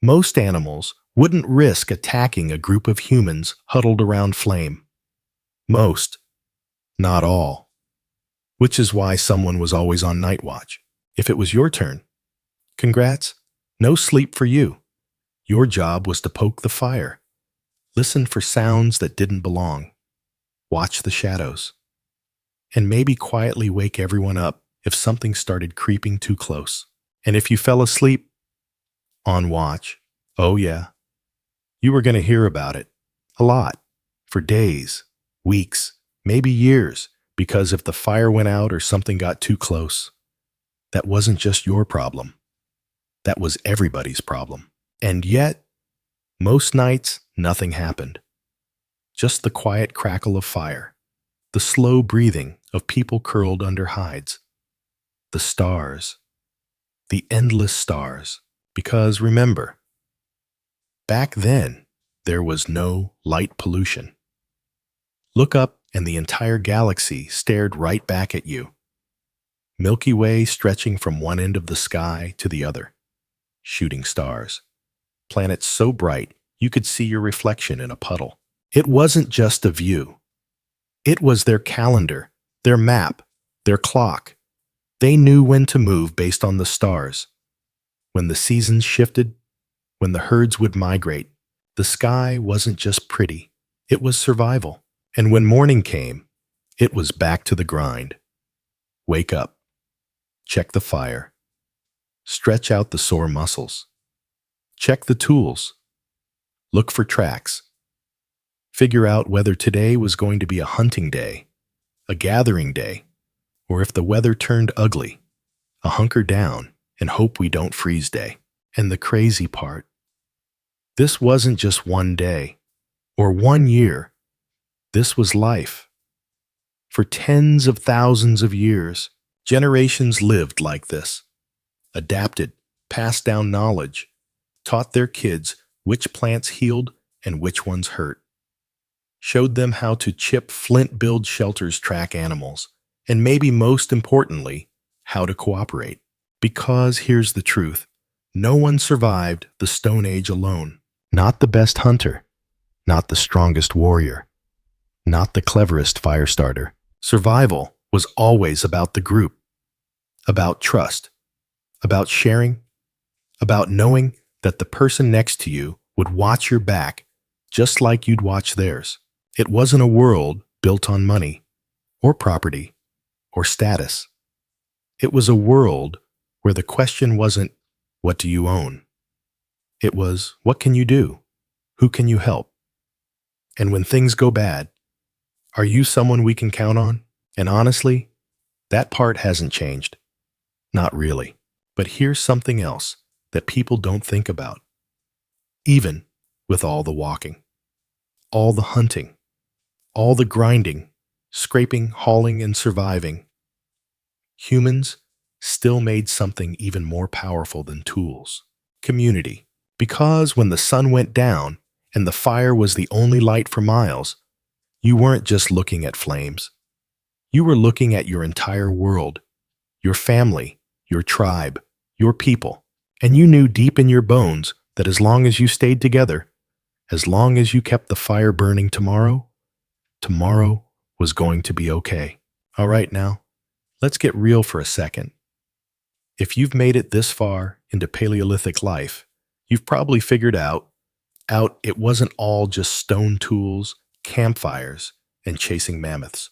Most animals wouldn't risk attacking a group of humans huddled around flame. Most, not all. Which is why someone was always on night watch. If it was your turn, congrats, no sleep for you. Your job was to poke the fire, listen for sounds that didn't belong, watch the shadows, and maybe quietly wake everyone up if something started creeping too close. And if you fell asleep, on watch, oh yeah, you were going to hear about it, a lot, for days, weeks, maybe years, because if the fire went out or something got too close, that wasn't just your problem. That was everybody's problem. And yet, most nights, nothing happened. Just the quiet crackle of fire, the slow breathing of people curled under hides, the stars, the endless stars. Because remember, back then, there was no light pollution. Look up and the entire galaxy stared right back at you. Milky Way stretching from one end of the sky to the other. Shooting stars. Planets so bright you could see your reflection in a puddle. It wasn't just a view. It was their calendar, their map, their clock. They knew when to move based on the stars. When the seasons shifted, when the herds would migrate, the sky wasn't just pretty, it was survival. And when morning came, it was back to the grind. Wake up. Check the fire. Stretch out the sore muscles. Check the tools. Look for tracks. Figure out whether today was going to be a hunting day, a gathering day, or if the weather turned ugly, a hunker down and hope we don't freeze day. And the crazy part, this wasn't just one day or 1 year. This was life. For tens of thousands of years, generations lived like this, adapted, passed down knowledge, taught their kids which plants healed and which ones hurt, showed them how to chip flint-build shelters, track animals, and maybe most importantly, how to cooperate. Because here's the truth, no one survived the Stone Age alone. Not the best hunter, not the strongest warrior, not the cleverest fire starter. Survival was always about the group, about trust, about sharing, about knowing that the person next to you would watch your back just like you'd watch theirs. It wasn't a world built on money, or property, or status. It was a world where the question wasn't, what do you own? It was, what can you do? Who can you help? And when things go bad, are you someone we can count on? And honestly, that part hasn't changed. Not really. But here's something else that people don't think about. Even with all the walking, all the hunting, all the grinding, scraping, hauling, and surviving, humans still made something even more powerful than tools. Community. Because when the sun went down and the fire was the only light for miles, you weren't just looking at flames. You were looking at your entire world, your family, your tribe, your people. And you knew deep in your bones that as long as you stayed together, as long as you kept the fire burning tomorrow was going to be okay. All right, now, let's get real for a second. If you've made it this far into Paleolithic life, you've probably figured out it wasn't all just stone tools, campfires, and chasing mammoths.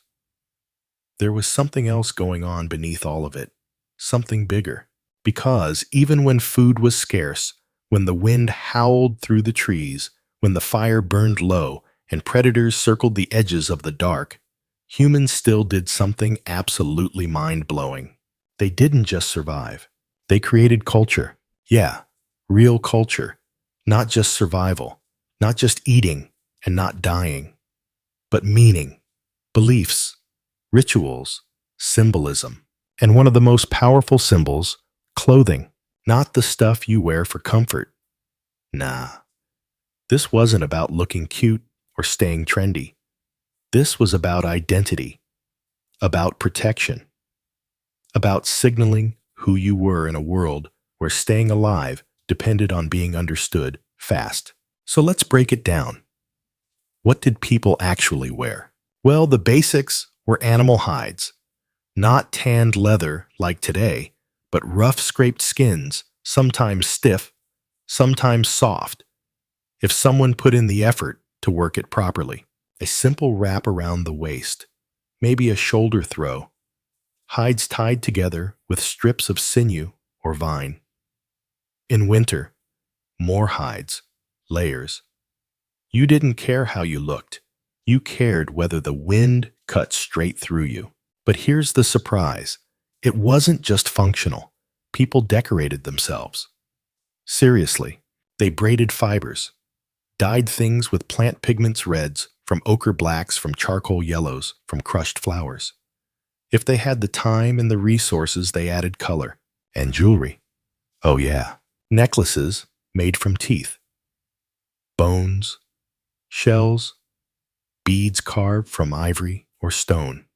There was something else going on beneath all of it, something bigger. Because even when food was scarce, when the wind howled through the trees, when the fire burned low and predators circled the edges of the dark, humans still did something absolutely mind-blowing. They didn't just survive. They created culture. Yeah, real culture. Not just survival, not just eating and not dying, but meaning, beliefs, rituals, symbolism. And one of the most powerful symbols, clothing. Not the stuff you wear for comfort. Nah. This wasn't about looking cute or staying trendy. This was about identity, about protection, about signaling who you were in a world where staying alive depended on being understood fast. So let's break it down. What did people actually wear? Well, the basics were animal hides, not tanned leather like today, but rough scraped skins, sometimes stiff, sometimes soft, if someone put in the effort to work it properly. A simple wrap around the waist, maybe a shoulder throw, hides tied together with strips of sinew or vine. In winter, more hides, layers. You didn't care how you looked. You cared whether the wind cut straight through you. But here's the surprise. It wasn't just functional. People decorated themselves. Seriously, they braided fibers, dyed things with plant pigments reds, from ochre blacks, from charcoal yellows, from crushed flowers. If they had the time and the resources, they added color and jewelry. Oh yeah, necklaces made from teeth, bones, shells, beads carved from ivory or stone.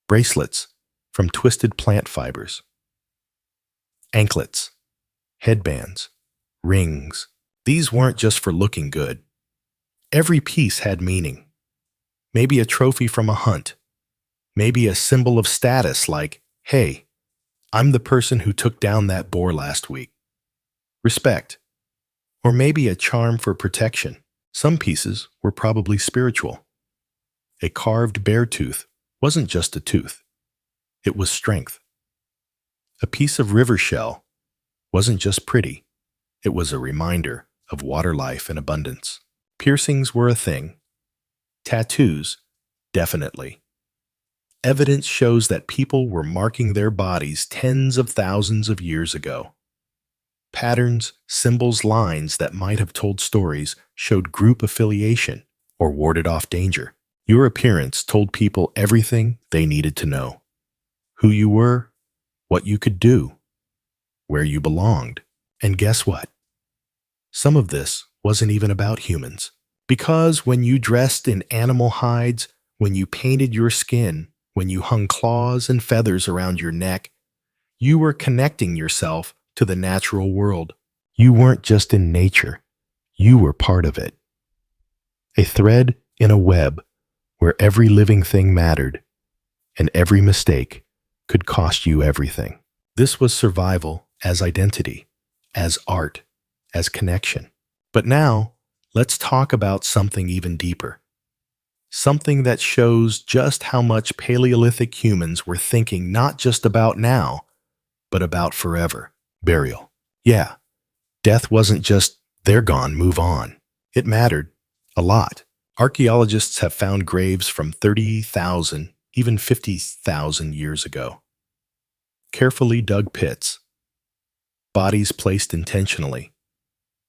Bracelets from twisted plant fibers. Anklets, headbands, rings. These weren't just for looking good. Every piece had meaning. Maybe a trophy from a hunt. Maybe a symbol of status like, hey, I'm the person who took down that boar last week. Respect. Or maybe a charm for protection. Some pieces were probably spiritual. A carved bear tooth wasn't just a tooth. It was strength. A piece of river shell wasn't just pretty. It was a reminder of water life and abundance. Piercings were a thing. Tattoos, definitely. Evidence shows that people were marking their bodies tens of thousands of years ago. Patterns, symbols, lines that might have told stories showed group affiliation or warded off danger. Your appearance told people everything they needed to know. Who you were, what you could do, where you belonged. And guess what? Some of this wasn't even about humans. Because when you dressed in animal hides, when you painted your skin, when you hung claws and feathers around your neck, you were connecting yourself to the natural world. You weren't just in nature. You were part of it. A thread in a web where every living thing mattered, and every mistake could cost you everything. This was survival as identity, as art, as connection. But now, let's talk about something even deeper. Something that shows just how much Paleolithic humans were thinking not just about now, but about forever. Burial. Yeah, death wasn't just, they're gone, move on. It mattered a lot. Archaeologists have found graves from 30,000, even 50,000 years ago. Carefully dug pits. Bodies placed intentionally.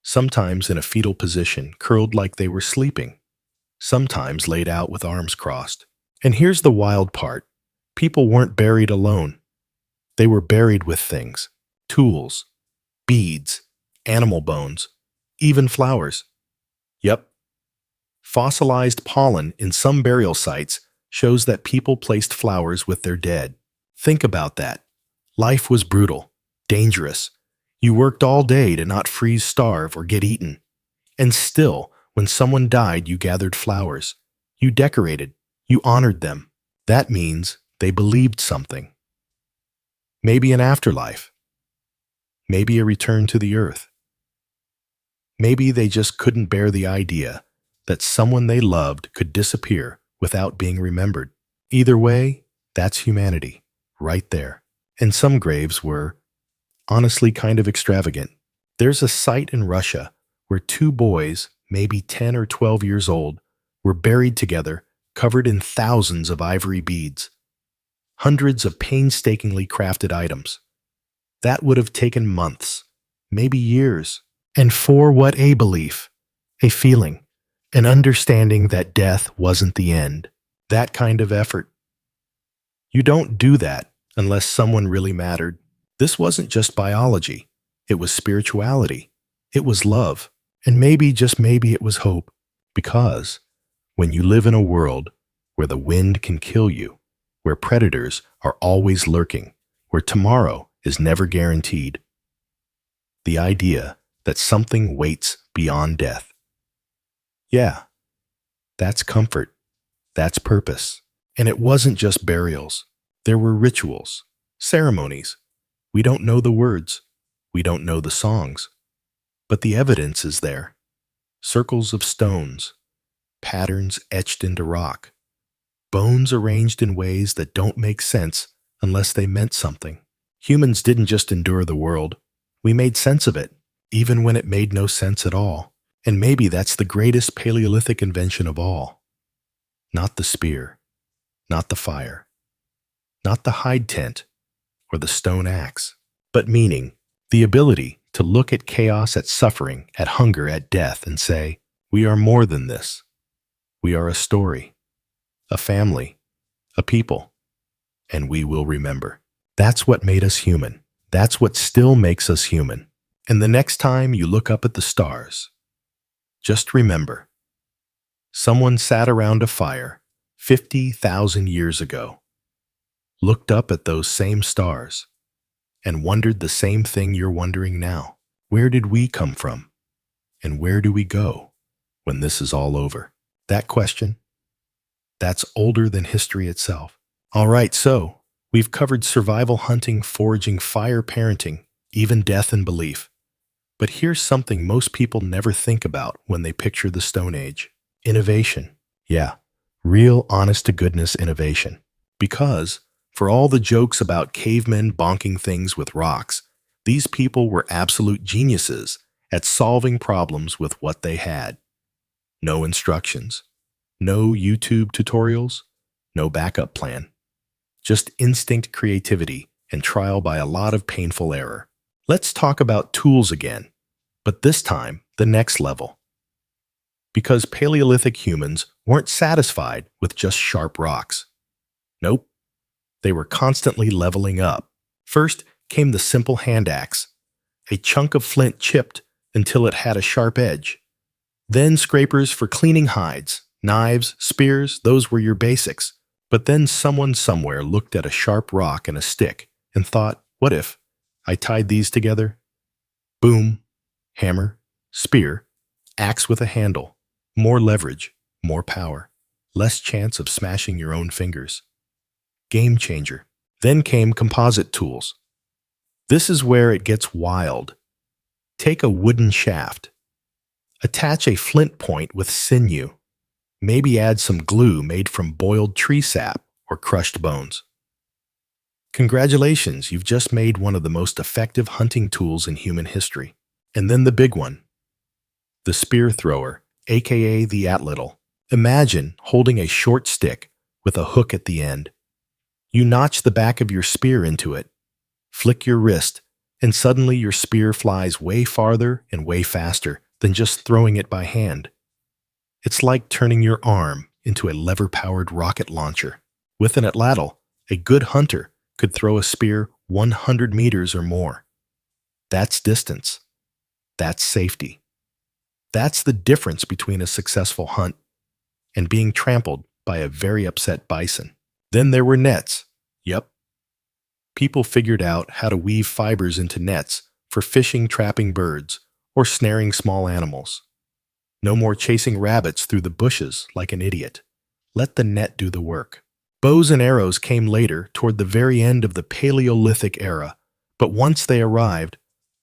Sometimes in a fetal position, curled like they were sleeping. Sometimes laid out with arms crossed. And here's the wild part. People weren't buried alone. They were buried with things. Tools, beads, animal bones, even flowers. Yep. Fossilized pollen in some burial sites shows that people placed flowers with their dead. Think about that. Life was brutal, dangerous. You worked all day to not freeze, starve, or get eaten. And still, when someone died, you gathered flowers. You decorated. You honored them. That means they believed something. Maybe an afterlife. Maybe a return to the earth. Maybe they just couldn't bear the idea that someone they loved could disappear without being remembered. Either way, that's humanity, right there. And some graves were, honestly, kind of extravagant. There's a site in Russia where two boys, maybe 10 or 12 years old, were buried together, covered in thousands of ivory beads. Hundreds of painstakingly crafted items. That would have taken months, maybe years. And for what? A belief, a feeling, an understanding that death wasn't the end. That kind of effort. You don't do that unless someone really mattered. This wasn't just biology. It was spirituality. It was love. And maybe, just maybe, it was hope. Because when you live in a world where the wind can kill you, where predators are always lurking, where tomorrow is never guaranteed, the idea that something waits beyond death. Yeah, that's comfort. That's purpose. And it wasn't just burials. There were rituals, ceremonies. We don't know the words. We don't know the songs. But the evidence is there. Circles of stones, patterns etched into rock, bones arranged in ways that don't make sense unless they meant something. Humans didn't just endure the world. We made sense of it, even when it made no sense at all. And maybe that's the greatest Paleolithic invention of all. Not the spear, not the fire, not the hide tent or the stone axe, but meaning, the ability to look at chaos, at suffering, at hunger, at death, and say, we are more than this. We are a story, a family, a people, and we will remember. That's what made us human. That's what still makes us human. And the next time you look up at the stars, just remember, someone sat around a fire, 50,000 years ago, looked up at those same stars and wondered the same thing you're wondering now. Where did we come from? And where do we go when this is all over? That question, that's older than history itself. All right, so we've covered survival, hunting, foraging, fire, parenting, even death and belief. But here's something most people never think about when they picture the Stone Age. Innovation. Yeah, real honest-to-goodness innovation. Because, for all the jokes about cavemen bonking things with rocks, these people were absolute geniuses at solving problems with what they had. No instructions, no YouTube tutorials, no backup plan. Just instinct, creativity, and trial by a lot of painful error. Let's talk about tools again, but this time, the next level. Because Paleolithic humans weren't satisfied with just sharp rocks. Nope, they were constantly leveling up. First came the simple hand axe, a chunk of flint chipped until it had a sharp edge. Then scrapers for cleaning hides, knives, spears, those were your basics. But then someone somewhere looked at a sharp rock and a stick and thought, what if I tied these together? Boom, hammer, spear, axe with a handle. More leverage, more power, less chance of smashing your own fingers. Game changer. Then came composite tools. This is where it gets wild. Take a wooden shaft. Attach a flint point with sinew. Maybe add some glue made from boiled tree sap or crushed bones. Congratulations, you've just made one of the most effective hunting tools in human history. And then the big one, the spear thrower, aka the atlatl. Imagine holding a short stick with a hook at the end. You notch the back of your spear into it, flick your wrist, and suddenly your spear flies way farther and way faster than just throwing it by hand. It's like turning your arm into a lever-powered rocket launcher. With an atlatl, a good hunter could throw a spear 100 meters or more. That's distance. That's safety. That's the difference between a successful hunt and being trampled by a very upset bison. Then there were nets. Yep. People figured out how to weave fibers into nets for fishing, trapping birds, or snaring small animals. No more chasing rabbits through the bushes like an idiot. Let the net do the work. Bows and arrows came later, toward the very end of the Paleolithic era, but once they arrived,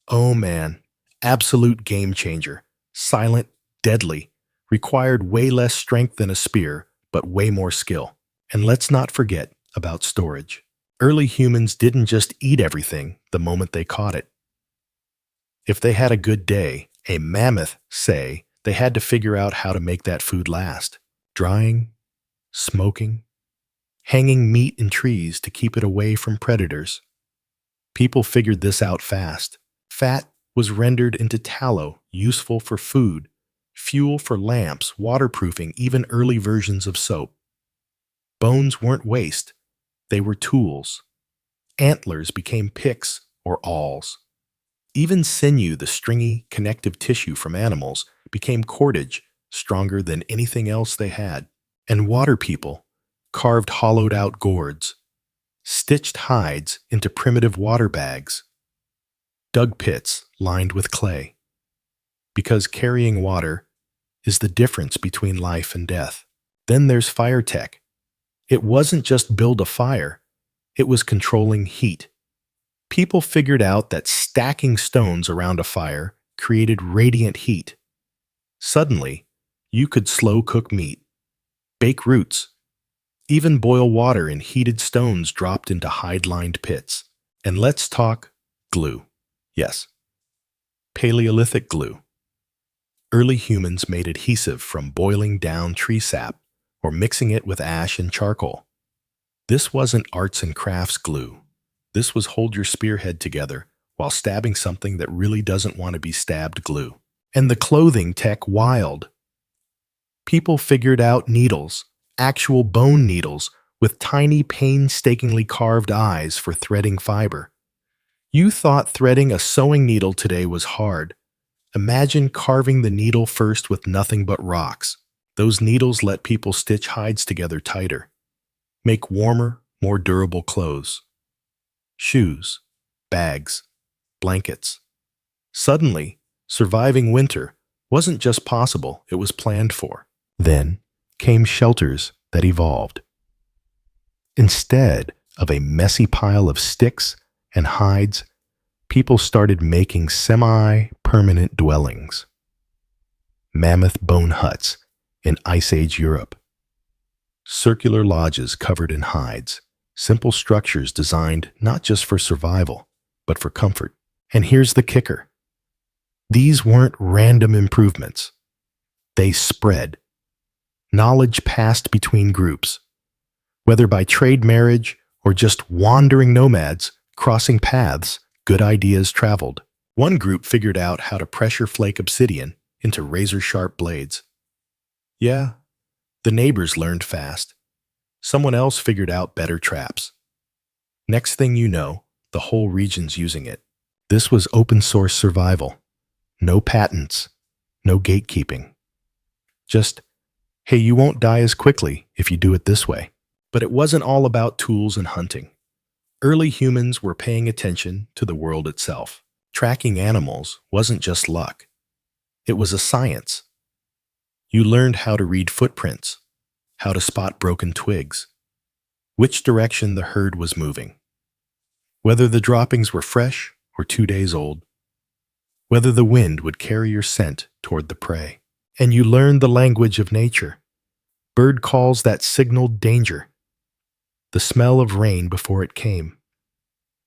oh man, absolute game changer. Silent, deadly, required way less strength than a spear, but way more skill. And let's not forget about storage. Early humans didn't just eat everything the moment they caught it. If they had a good day, a mammoth, say, they had to figure out how to make that food last. Drying, smoking, hanging meat in trees to keep it away from predators. People figured this out fast. Fat was rendered into tallow, useful for food, fuel for lamps, waterproofing, even early versions of soap. Bones weren't waste, they were tools. Antlers became picks or awls. Even sinew, the stringy, connective tissue from animals, became cordage, stronger than anything else they had. And water people carved hollowed-out gourds, stitched hides into primitive water bags, dug pits lined with clay. Because carrying water is the difference between life and death. Then there's fire tech. It wasn't just build a fire, it was controlling heat. People figured out that stacking stones around a fire created radiant heat. Suddenly, you could slow cook meat, bake roots, even boil water in heated stones dropped into hide-lined pits. And let's talk glue. Yes, Paleolithic glue. Early humans made adhesive from boiling down tree sap or mixing it with ash and charcoal. This wasn't arts and crafts glue. This was hold your spearhead together while stabbing something that really doesn't want to be stabbed glue. And the clothing tech wild. People figured out needles, actual bone needles with tiny painstakingly carved eyes for threading fiber. You thought threading a sewing needle today was hard. Imagine carving the needle first with nothing but rocks. Those needles let people stitch hides together tighter, make warmer, more durable clothes. Shoes, bags, blankets. Suddenly, surviving winter wasn't just possible, it was planned for. Then came shelters that evolved. Instead of a messy pile of sticks and hides, people started making semi-permanent dwellings. Mammoth bone huts in Ice Age Europe. Circular lodges covered in hides, simple structures designed not just for survival, but for comfort. And here's the kicker. These weren't random improvements. They spread. Knowledge passed between groups. Whether by trade marriage or just wandering nomads crossing paths, good ideas traveled. One group figured out how to pressure flake obsidian into razor-sharp blades. Yeah, the neighbors learned fast. Someone else figured out better traps. Next thing you know, the whole region's using it. This was open-source survival. No patents, no gatekeeping. Just, hey, you won't die as quickly if you do it this way. But it wasn't all about tools and hunting. Early humans were paying attention to the world itself. Tracking animals wasn't just luck. It was a science. You learned how to read footprints, how to spot broken twigs, which direction the herd was moving, whether the droppings were fresh or 2 days old, whether the wind would carry your scent toward the prey. And you learned the language of nature. Bird calls that signaled danger. The smell of rain before it came.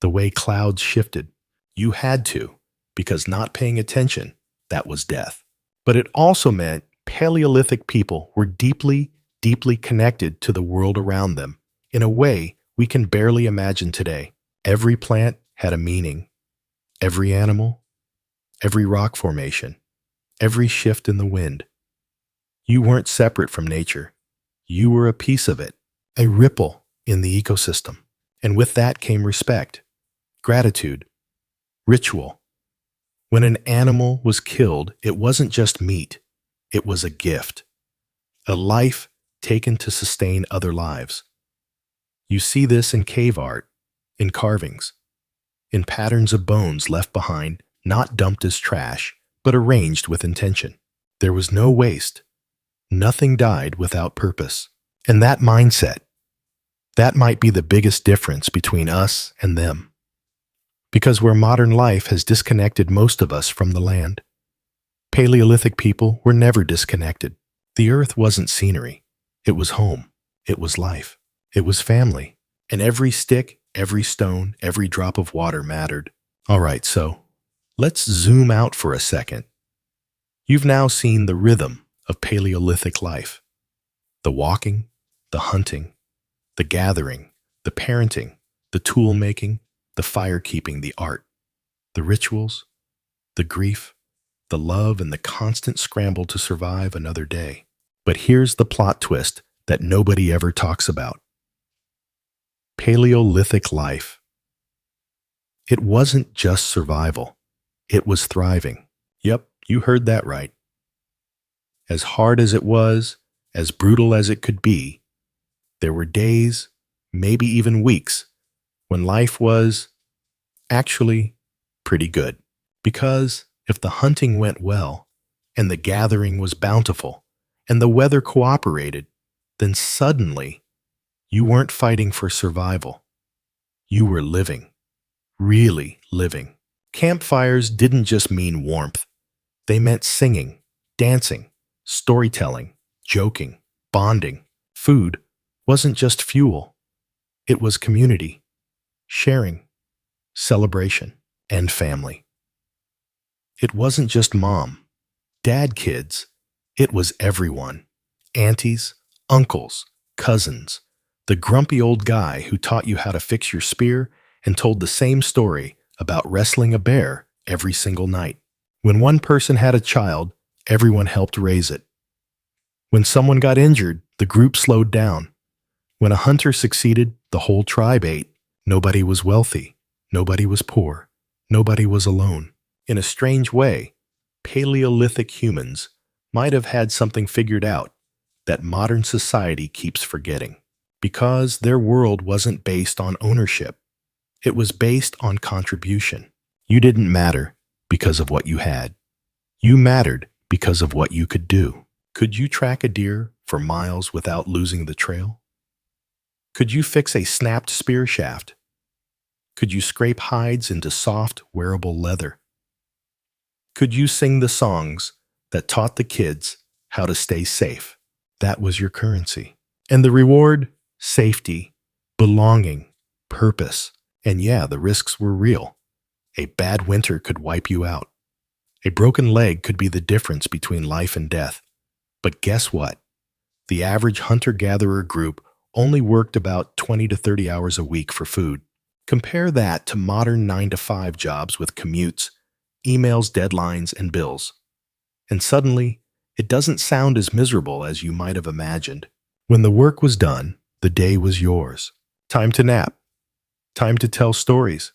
The way clouds shifted. You had to, because not paying attention, that was death. But it also meant Paleolithic people were deeply, deeply connected to the world around them in a way we can barely imagine today. Every plant had a meaning. Every animal, every rock formation, every shift in the wind. You weren't separate from nature. You were a piece of it, a ripple in the ecosystem. And with that came respect, gratitude, ritual. When an animal was killed, it wasn't just meat. It was a gift, a life taken to sustain other lives. You see this in cave art, in carvings, in patterns of bones left behind, not dumped as trash, but arranged with intention. There was no waste. Nothing died without purpose. And that mindset, that might be the biggest difference between us and them. Because where modern life has disconnected most of us from the land, Paleolithic people were never disconnected. The earth wasn't scenery. It was home. It was life. It was family. And every stick, every stone, every drop of water mattered. All right, so let's zoom out for a second. You've now seen the rhythm of Paleolithic life. The walking, the hunting, the gathering, the parenting, the tool making, the fire keeping, the art, the rituals, the grief, the love, and the constant scramble to survive another day. But here's the plot twist that nobody ever talks about. Paleolithic life. It wasn't just survival. It was thriving. Yep, you heard that right. As hard as it was, as brutal as it could be, there were days, maybe even weeks, when life was actually pretty good. Because if the hunting went well, and the gathering was bountiful, and the weather cooperated, then suddenly you weren't fighting for survival. You were living, really living. Campfires didn't just mean warmth. They meant singing, dancing, storytelling, joking, bonding. Food wasn't just fuel. It was community, sharing, celebration, and family. It wasn't just mom, dad, kids. It was everyone. Aunties, uncles, cousins, the grumpy old guy who taught you how to fix your spear and told the same story about wrestling a bear every single night. When one person had a child, everyone helped raise it. When someone got injured, the group slowed down. When a hunter succeeded, the whole tribe ate. Nobody was wealthy. Nobody was poor. Nobody was alone. In a strange way, Paleolithic humans might have had something figured out, that modern society keeps forgetting. Because their world wasn't based on ownership. It was based on contribution. You didn't matter because of what you had. You mattered because of what you could do. Could you track a deer for miles without losing the trail? Could you fix a snapped spear shaft? Could you scrape hides into soft, wearable leather? Could you sing the songs that taught the kids how to stay safe? That was your currency. And the reward? Safety, belonging, purpose. And yeah, the risks were real. A bad winter could wipe you out. A broken leg could be the difference between life and death. But guess what? The average hunter-gatherer group only worked about 20 to 30 hours a week for food. Compare that to modern 9-to-5 jobs with commutes, emails, deadlines, and bills. And suddenly, it doesn't sound as miserable as you might have imagined. When the work was done, the day was yours. Time to nap. Time to tell stories.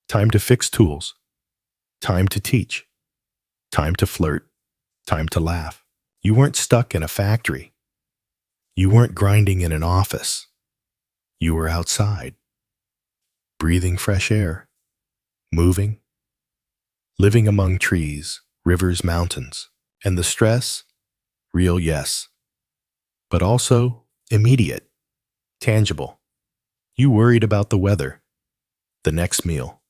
Time to fix tools. Time to teach. Time to flirt. Time to laugh. You weren't stuck in a factory. You weren't grinding in an office. You were outside, breathing fresh air, moving, living among trees, rivers, mountains. And the stress? Real, yes. But also immediate, tangible. You worried about the weather, the next meal,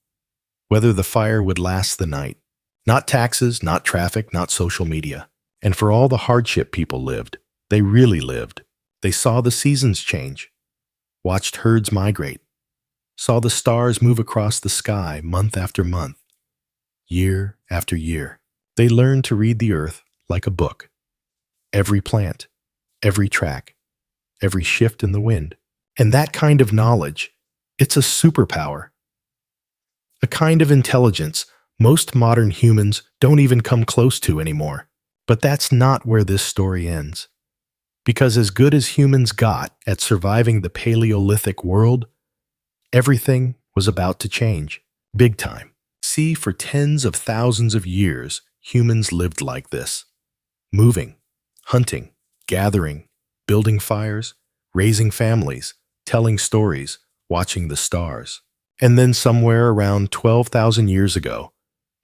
whether the fire would last the night. Not taxes, not traffic, not social media. And for all the hardship people lived, they really lived. They saw the seasons change, watched herds migrate, saw the stars move across the sky month after month, year after year. They learned to read the earth like a book. Every plant, every track, every shift in the wind. And that kind of knowledge, it's a superpower. A kind of intelligence most modern humans don't even come close to anymore. But that's not where this story ends. Because as good as humans got at surviving the Paleolithic world, everything was about to change, big time. See, for tens of thousands of years, humans lived like this. Moving, hunting, gathering, building fires, raising families, telling stories, watching the stars. And then somewhere around 12,000 years ago,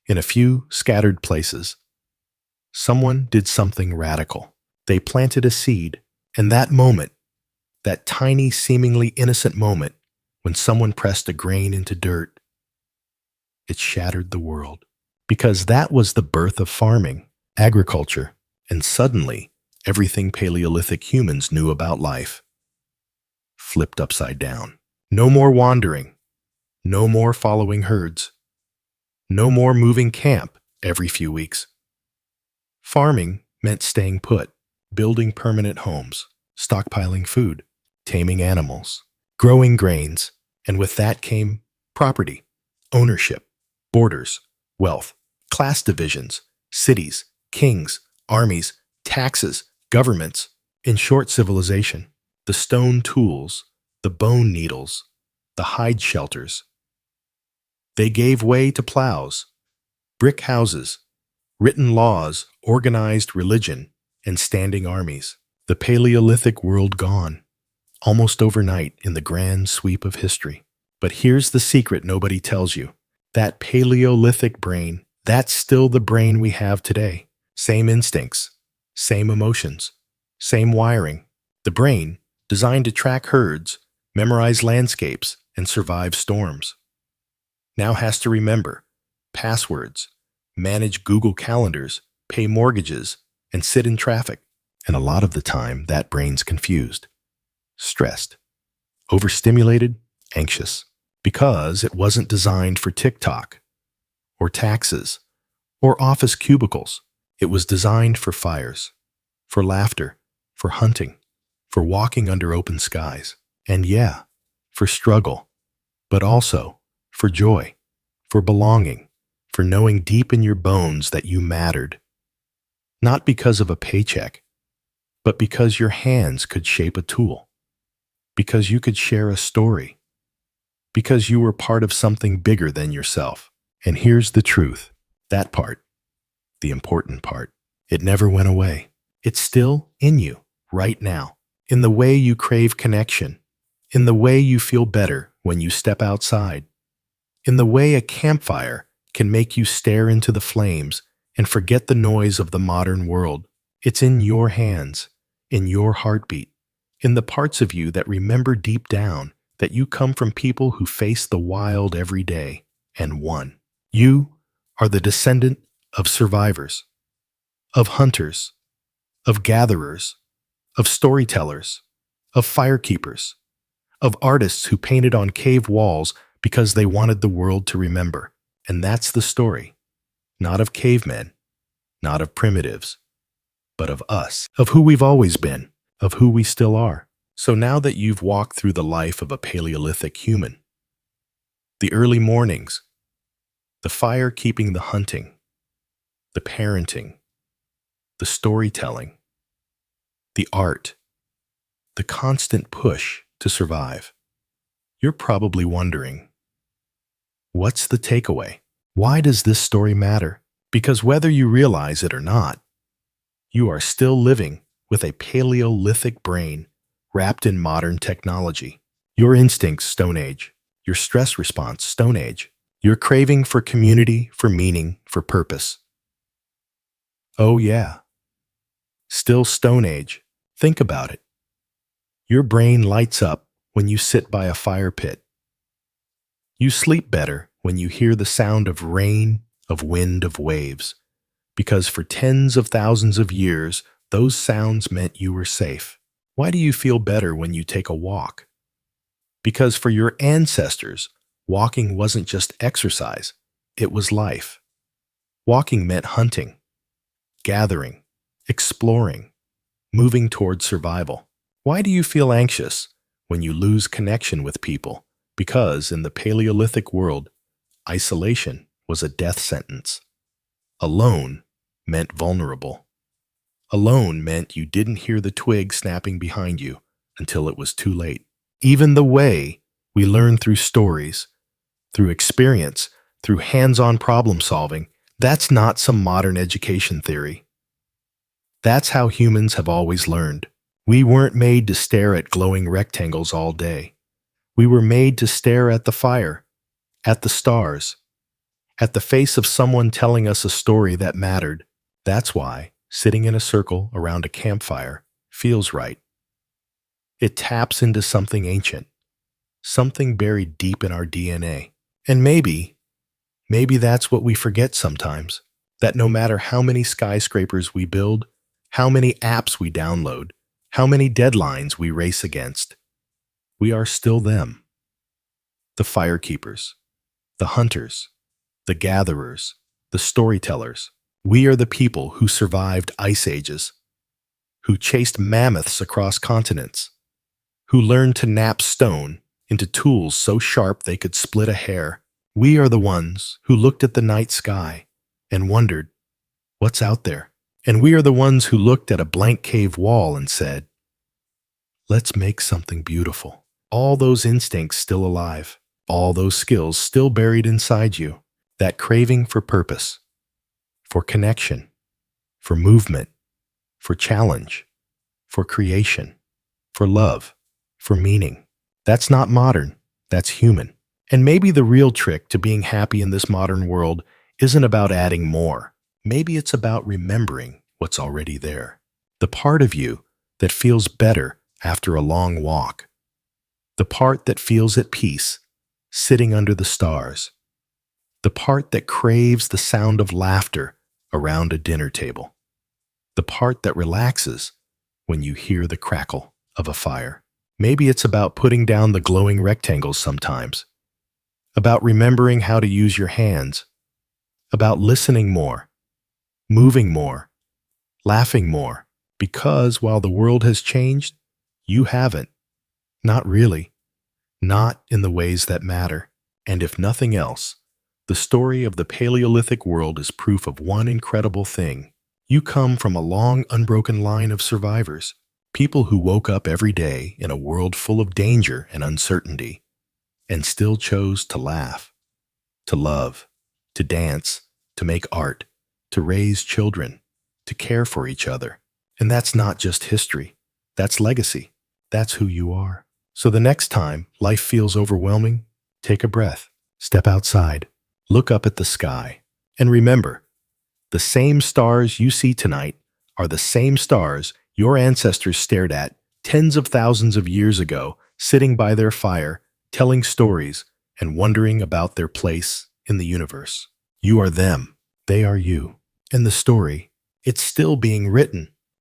in a few scattered places, someone did something radical. They planted a seed, and that moment, that tiny, seemingly innocent moment, when someone pressed a grain into dirt, it shattered the world. Because that was the birth of farming, agriculture, and suddenly, everything Paleolithic humans knew about life flipped upside down. No more wandering. No more following herds. No more moving camp every few weeks. Farming meant staying put, building permanent homes, stockpiling food, taming animals, growing grains, and with that came property, ownership, borders, wealth, class divisions, cities, kings, armies, taxes, governments. In short, civilization. The stone tools, the bone needles, the hide shelters. They gave way to plows, brick houses, written laws, organized religion, and standing armies. The Paleolithic world gone, almost overnight in the grand sweep of history. But here's the secret nobody tells you. That Paleolithic brain, that's still the brain we have today. Same instincts, same emotions, same wiring. The brain, designed to track herds, memorize landscapes, and survive storms, now has to remember passwords, manage Google calendars, pay mortgages, and sit in traffic. And a lot of the time, that brain's confused, stressed, overstimulated, anxious, because it wasn't designed for TikTok, or taxes, or office cubicles. It was designed for fires, for laughter, for hunting, for walking under open skies, and yeah, for struggle, but also for joy, for belonging, for knowing deep in your bones that you mattered. Not because of a paycheck, but because your hands could shape a tool, because you could share a story, because you were part of something bigger than yourself. And here's the truth, that part, the important part, it never went away. It's still in you, right now, in the way you crave connection, in the way you feel better when you step outside, in the way a campfire can make you stare into the flames and forget the noise of the modern world. It's in your hands, in your heartbeat, in the parts of you that remember deep down that you come from people who face the wild every day and won. You are the descendant of survivors, of hunters, of gatherers, of storytellers, of firekeepers, of artists who painted on cave walls because they wanted the world to remember. And that's the story, not of cavemen, not of primitives, but of us, of who we've always been, of who we still are. So now that you've walked through the life of a Paleolithic human, the early mornings, the fire keeping the hunting, the parenting, the storytelling, the art, the constant push to survive, you're probably wondering, what's the takeaway? Why does this story matter? Because whether you realize it or not, you are still living with a Paleolithic brain wrapped in modern technology. Your instincts, Stone Age. Your stress response, Stone Age. Your craving for community, for meaning, for purpose. Oh yeah, still Stone Age. Think about it. Your brain lights up when you sit by a fire pit. You sleep better when you hear the sound of rain, of wind, of waves, because for tens of thousands of years, those sounds meant you were safe. Why do you feel better when you take a walk? Because for your ancestors, walking wasn't just exercise, it was life. Walking meant hunting, gathering, exploring, moving toward survival. Why do you feel anxious when you lose connection with people? Because in the Paleolithic world, isolation was a death sentence. Alone meant vulnerable. Alone meant you didn't hear the twig snapping behind you until it was too late. Even the way we learn through stories, through experience, through hands-on problem solving, that's not some modern education theory. That's how humans have always learned. We weren't made to stare at glowing rectangles all day. We were made to stare at the fire, at the stars, at the face of someone telling us a story that mattered. That's why sitting in a circle around a campfire feels right. It taps into something ancient, something buried deep in our DNA. And maybe that's what we forget sometimes, that no matter how many skyscrapers we build, how many apps we download, how many deadlines we race against, we are still them. The firekeepers, the hunters, the gatherers, the storytellers. We are the people who survived ice ages, who chased mammoths across continents, who learned to knap stone into tools so sharp they could split a hair. We are the ones who looked at the night sky and wondered, what's out there? And we are the ones who looked at a blank cave wall and said, let's make something beautiful. All those instincts still alive, all those skills still buried inside you, that craving for purpose, for connection, for movement, for challenge, for creation, for love, for meaning. That's not modern, that's human. And maybe the real trick to being happy in this modern world isn't about adding more. Maybe it's about remembering what's already there. The part of you that feels better after a long walk. The part that feels at peace, sitting under the stars. The part that craves the sound of laughter around a dinner table. The part that relaxes when you hear the crackle of a fire. Maybe it's about putting down the glowing rectangles sometimes. About remembering how to use your hands. About listening more, moving more, laughing more. Because while the world has changed, you haven't. Not really. Not in the ways that matter. And if nothing else, the story of the Paleolithic world is proof of one incredible thing. You come from a long, unbroken line of survivors. People who woke up every day in a world full of danger and uncertainty, and still chose to laugh, to love, to dance, to make art, to raise children, to care for each other. And that's not just history. That's legacy. That's who you are. So the next time life feels overwhelming, take a breath, step outside, look up at the sky, and remember, the same stars you see tonight are the same stars your ancestors stared at tens of thousands of years ago, sitting by their fire, telling stories, and wondering about their place in the universe. You are them. They are you. And the story, it's still being written.